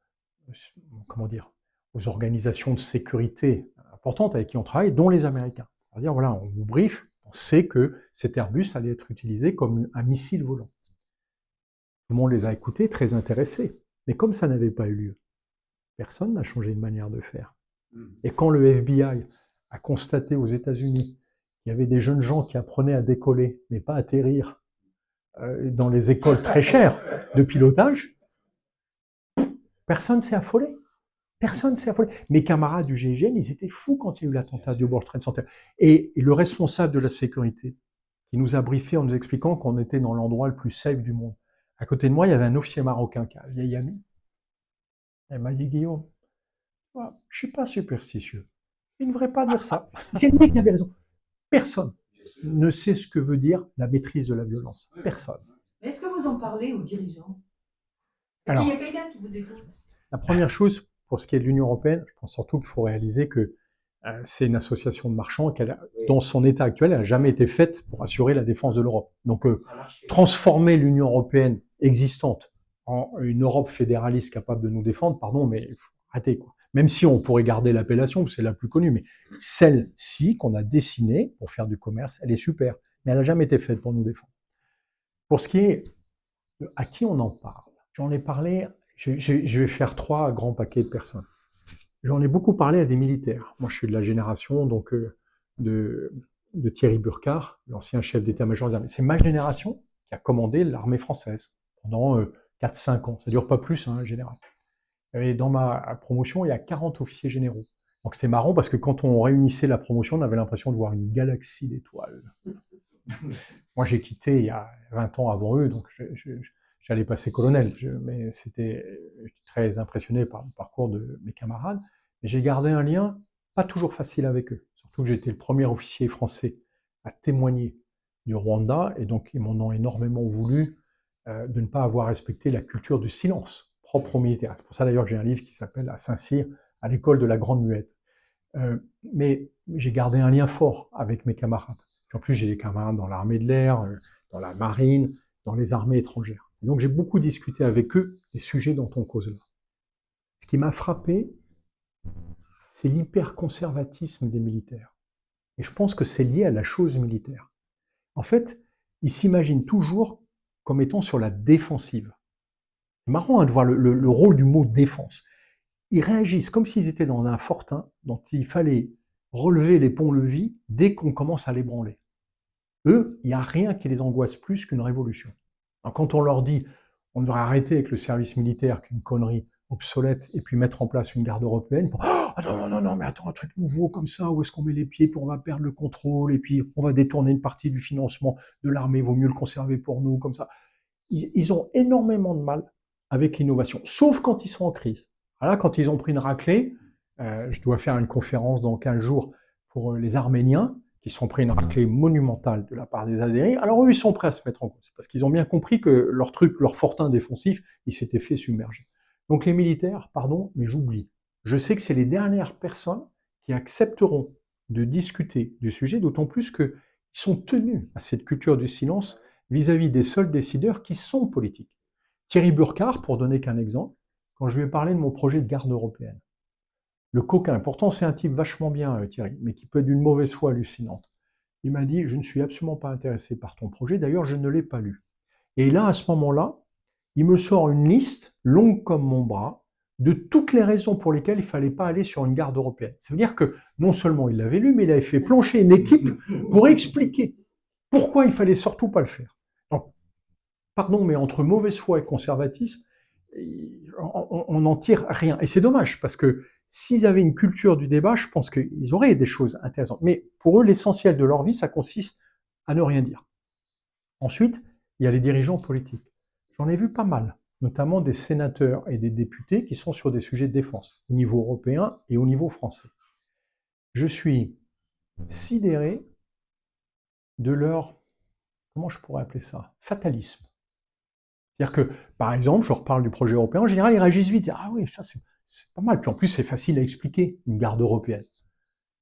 organisations de sécurité importantes avec qui on travaille, dont les Américains. On va dire, voilà, on vous briefe, on sait que cet Airbus allait être utilisé comme un missile volant. Tout le monde les a écoutés, très intéressés. Mais comme ça n'avait pas eu lieu, personne n'a changé de manière de faire. Et quand le FBI a constaté aux États-Unis qu'il y avait des jeunes gens qui apprenaient à décoller, mais pas à atterrir, dans les écoles très chères de pilotage, personne s'est affolé. Personne s'est affolé. Mes camarades du GIGN, ils étaient fous quand il y a eu l'attentat du World Trade Center. Et le responsable de la sécurité, qui nous a briefé en nous expliquant qu'on était dans l'endroit le plus safe du monde. À côté de moi, il y avait un officier marocain qui a un vieil ami. Elle m'a dit, Guillaume, je suis pas superstitieux. Il ne devrait pas dire ça. C'est le mec qui avait raison. Personne ne sait ce que veut dire la maîtrise de la violence. Personne. Est-ce que vous en parlez aux dirigeants? Est-ce Alors, qu'il y a quelqu'un qui vous écoute? La première chose, pour ce qui est de l'Union européenne, je pense surtout qu'il faut réaliser que c'est une association de marchands dans son état actuel, elle n'a jamais été faite pour assurer la défense de l'Europe. Donc, transformer l'Union européenne existante en une Europe fédéraliste capable de nous défendre, pardon, mais il faut arrêter, quoi. Même si on pourrait garder l'appellation, parce que c'est la plus connue, mais celle-ci qu'on a dessinée pour faire du commerce, elle est super, mais elle n'a jamais été faite pour nous défendre. Pour ce qui est de à qui on en parle, j'en ai parlé, je vais faire 3 grands paquets de personnes. J'en ai beaucoup parlé à des militaires. Moi, je suis de la génération donc de Thierry Burkhardt, l'ancien chef d'état-major des armées. C'est ma génération qui a commandé l'armée française pendant 4-5 ans. Ça dure pas plus, hein, général. Et dans ma promotion, il y a 40 officiers généraux. Donc c'était marrant parce que quand on réunissait la promotion, on avait l'impression de voir une galaxie d'étoiles. Moi, j'ai quitté il y a 20 ans avant eux, donc j'allais passer colonel. Mais j'étais très impressionné par le parcours de mes camarades. Mais j'ai gardé un lien pas toujours facile avec eux. Surtout que j'étais le premier officier français à témoigner du Rwanda, et donc ils m'en ont énormément voulu de ne pas avoir respecté la culture du silence propre aux militaires. C'est pour ça d'ailleurs que j'ai un livre qui s'appelle « À Saint-Cyr, à l'école de la Grande Muette ». Mais j'ai gardé un lien fort avec mes camarades. Puis en plus, j'ai des camarades dans l'armée de l'air, dans la marine, dans les armées étrangères. Et donc j'ai beaucoup discuté avec eux des sujets dont on cause là. Ce qui m'a frappé, c'est l'hyper-conservatisme des militaires. Et je pense que c'est lié à la chose militaire. En fait, ils s'imaginent toujours comme étant sur la défensive. C'est marrant de voir le rôle du mot défense. Ils réagissent comme s'ils étaient dans un fortin dont il fallait relever les ponts-levis dès qu'on commence à l'ébranler. Eux, il n'y a rien qui les angoisse plus qu'une révolution. Alors, quand on leur dit on devrait arrêter avec le service militaire, qu'une connerie, obsolète et puis mettre en place une garde européenne pour ah non, mais attends, un truc nouveau comme ça, où est-ce qu'on met les pieds, puis on va perdre le contrôle, et puis on va détourner une partie du financement de l'armée, vaut mieux le conserver pour nous, comme ça. Ils ont énormément de mal avec l'innovation, sauf quand ils sont en crise. Voilà, quand ils ont pris une raclée, je dois faire une conférence dans 15 jours pour les Arméniens, qui sont pris une raclée monumentale de la part des Azéris. Alors eux, ils sont prêts à se mettre en cause, parce qu'ils ont bien compris que leur truc, leur fortin défensif, il s'était fait submerger. Donc les militaires, pardon, mais j'oublie. Je sais que c'est les dernières personnes qui accepteront de discuter du sujet, d'autant plus qu'ils sont tenus à cette culture du silence vis-à-vis des seuls décideurs qui sont politiques. Thierry Burkhardt, pour donner qu'un exemple, quand je lui ai parlé de mon projet de garde européenne, le coquin, pourtant c'est un type vachement bien, Thierry, mais qui peut être d'une mauvaise foi hallucinante. Il m'a dit, je ne suis absolument pas intéressé par ton projet, d'ailleurs je ne l'ai pas lu. Et là, à ce moment-là, il me sort une liste, longue comme mon bras, de toutes les raisons pour lesquelles il ne fallait pas aller sur une garde européenne. Ça veut dire que non seulement il l'avait lu, mais il avait fait plancher une équipe pour expliquer pourquoi il fallait surtout pas le faire. Donc, pardon, mais entre mauvaise foi et conservatisme, on n'en tire rien. Et c'est dommage, parce que s'ils avaient une culture du débat, je pense qu'ils auraient des choses intéressantes. Mais pour eux, l'essentiel de leur vie, ça consiste à ne rien dire. Ensuite, il y a les dirigeants politiques. J'en ai vu pas mal, notamment des sénateurs et des députés qui sont sur des sujets de défense, au niveau européen et au niveau français. Je suis sidéré de leur, comment je pourrais appeler ça, fatalisme. C'est-à-dire que, par exemple, je reparle du projet européen, en général, ils réagissent vite. Ah oui, ça c'est pas mal. Puis en plus, c'est facile à expliquer, une garde européenne.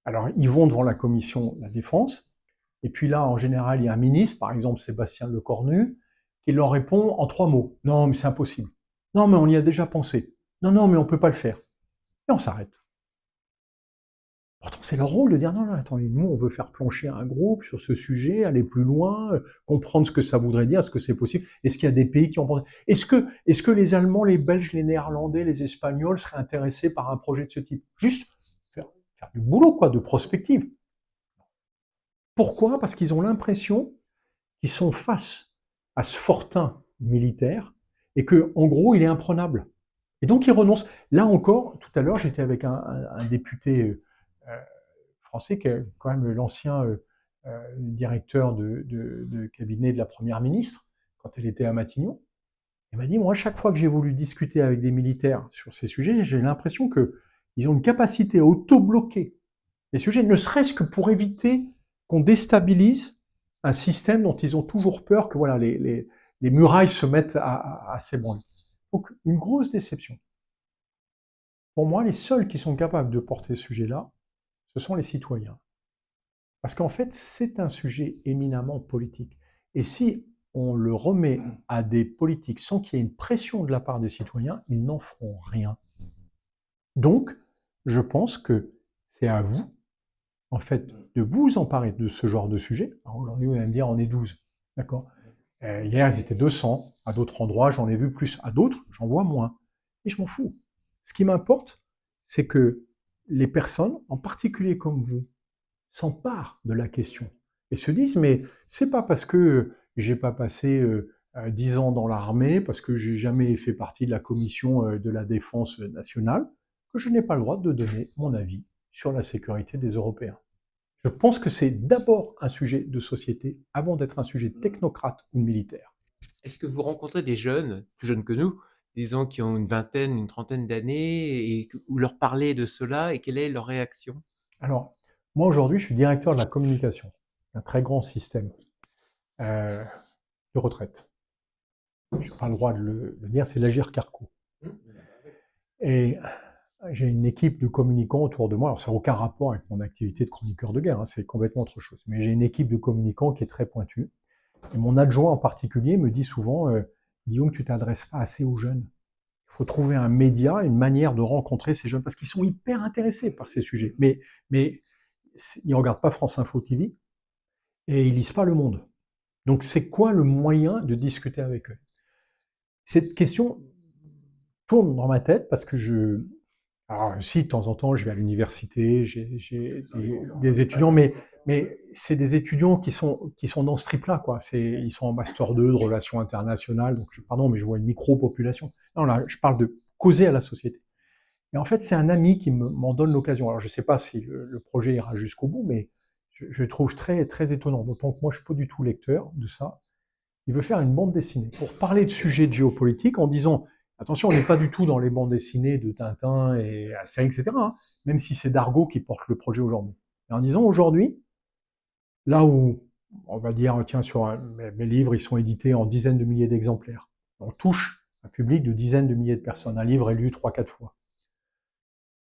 Alors, ils vont devant la commission de la défense, et puis là, en général, il y a un ministre, par exemple Sébastien Lecornu, qui leur répond en 3 mots. Non, mais c'est impossible. Non, mais on y a déjà pensé. Non, mais on ne peut pas le faire. Et on s'arrête. Pourtant, c'est leur rôle de dire non, attendez, nous, on veut faire plancher un groupe sur ce sujet, aller plus loin, comprendre ce que ça voudrait dire, est-ce que c'est possible, est-ce qu'il y a des pays qui en pensent, est-ce que les Allemands, les Belges, les Néerlandais, les Espagnols seraient intéressés par un projet de ce type? Juste faire du boulot, quoi, de prospective. Pourquoi? Parce qu'ils ont l'impression qu'ils sont face à ce fortin militaire et que, en gros, il est imprenable. Et donc, ils renoncent. Là encore, tout à l'heure, j'étais avec un député français qui est quand même l'ancien directeur de cabinet de la Première ministre, quand elle était à Matignon. Il m'a dit, moi, chaque fois que j'ai voulu discuter avec des militaires sur ces sujets, j'ai l'impression qu'ils ont une capacité à auto-bloquer les sujets, ne serait-ce que pour éviter qu'on déstabilise un système dont ils ont toujours peur que voilà, les murailles se mettent à s'ébranler. Donc, une grosse déception. Pour moi, les seuls qui sont capables de porter ce sujet-là, ce sont les citoyens. Parce qu'en fait, c'est un sujet éminemment politique. Et si on le remet à des politiques sans qu'il y ait une pression de la part des citoyens, ils n'en feront rien. Donc, je pense que c'est à vous, en fait, de vous emparer de ce genre de sujet. Alors aujourd'hui, vous allez me dire, on est 12, d'accord. Hier, ils étaient 200, à d'autres endroits, j'en ai vu plus, à d'autres, j'en vois moins. Et je m'en fous. Ce qui m'importe, c'est que les personnes, en particulier comme vous, s'emparent de la question et se disent, mais c'est pas parce que j'ai pas passé 10 ans dans l'armée, parce que j'ai jamais fait partie de la commission de la défense nationale, que je n'ai pas le droit de donner mon avis sur la sécurité des Européens. Je pense que c'est d'abord un sujet de société avant d'être un sujet technocrate ou militaire. Est-ce que vous rencontrez des jeunes, plus jeunes que nous, disons qui ont une vingtaine, une trentaine d'années, et vous leur parlez de cela, et quelle est leur réaction? Alors, moi aujourd'hui, je suis directeur de la communication d'un très grand système de retraite. Je n'ai pas le droit de le dire, c'est l'Agir Carco. Et j'ai une équipe de communicants autour de moi. Alors, ça n'a aucun rapport avec mon activité de chroniqueur de guerre, hein, c'est complètement autre chose. Mais j'ai une équipe de communicants qui est très pointue. Et mon adjoint en particulier me dit souvent, Guillaume, tu ne t'adresses pas assez aux jeunes. Il faut trouver un média, une manière de rencontrer ces jeunes, parce qu'ils sont hyper intéressés par ces sujets. Mais ils ne regardent pas France Info TV et ils ne lisent pas Le Monde. Donc, c'est quoi le moyen de discuter avec eux? Cette question tourne dans ma tête parce que alors si de temps en temps je vais à l'université, j'ai des étudiants, mais c'est des étudiants qui sont dans ce trip-là, quoi. Ils sont en master 2 de relations internationales, donc pardon, mais je vois une micro-population. Non, là, je parle de causer à la société. Et en fait, c'est un ami qui m'en donne l'occasion. Alors, je ne sais pas si le projet ira jusqu'au bout, mais je le trouve très, très étonnant. D'autant que moi, je ne suis pas du tout lecteur de ça. Il veut faire une bande dessinée pour parler de sujets de géopolitique en disant, attention, on n'est pas du tout dans les bandes dessinées de Tintin et Astérix, etc., hein, même si c'est Dargaud qui porte le projet aujourd'hui. Et en disant, aujourd'hui, là où, on va dire, tiens, sur mes livres, ils sont édités en dizaines de milliers d'exemplaires. On touche un public de dizaines de milliers de personnes. Un livre est lu 3-4 fois.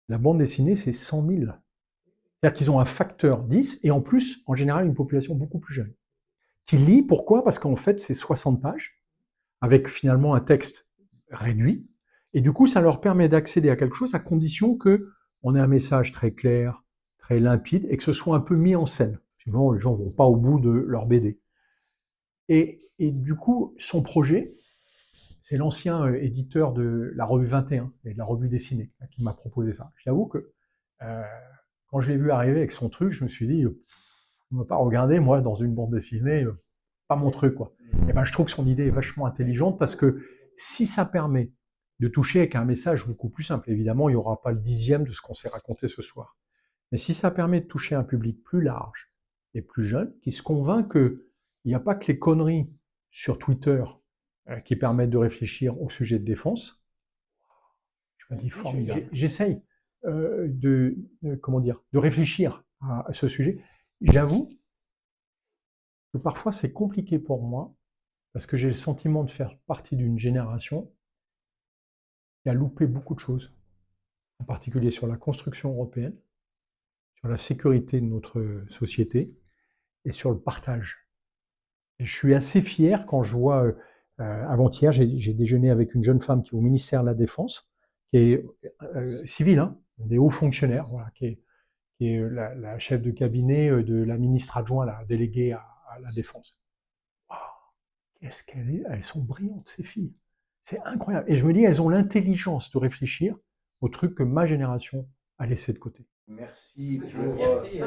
La bande dessinée, c'est 100 000. C'est-à-dire qu'ils ont un facteur 10, et en plus, en général, une population beaucoup plus jeune. Qui lit, pourquoi? Parce qu'en fait, c'est 60 pages, avec finalement un texte réduit, et du coup, ça leur permet d'accéder à quelque chose à condition qu'on ait un message très clair, très limpide, et que ce soit un peu mis en scène. Sinon, les gens ne vont pas au bout de leur BD. Et du coup, son projet, c'est l'ancien éditeur de la revue 21 et de la revue dessinée qui m'a proposé ça. J'avoue que quand je l'ai vu arriver avec son truc, je me suis dit, on ne va pas regarder, moi, dans une bande dessinée, pas mon truc, quoi. Et ben, je trouve que son idée est vachement intelligente parce que si ça permet de toucher avec un message beaucoup plus simple, évidemment, il n'y aura pas le 10e de ce qu'on s'est raconté ce soir. Mais si ça permet de toucher un public plus large et plus jeune, qui se convainc qu'il n'y a pas que les conneries sur Twitter qui permettent de réfléchir au sujet de défense, je me dis, formidable. J'essaye de réfléchir à ce sujet. J'avoue que parfois c'est compliqué pour moi, parce que j'ai le sentiment de faire partie d'une génération qui a loupé beaucoup de choses, en particulier sur la construction européenne, sur la sécurité de notre société et sur le partage. Et je suis assez fier quand je vois, avant-hier, j'ai déjeuné avec une jeune femme qui est au ministère de la Défense, qui est civile, hein, des hauts fonctionnaires, voilà, qui est la chef de cabinet de la ministre adjointe, la déléguée à la Défense. Waouh, qu'est-ce qu'elle est, elles sont brillantes, ces filles. C'est incroyable. Et je me dis, elles ont l'intelligence de réfléchir aux trucs que ma génération a laissé de côté. Merci. Merci.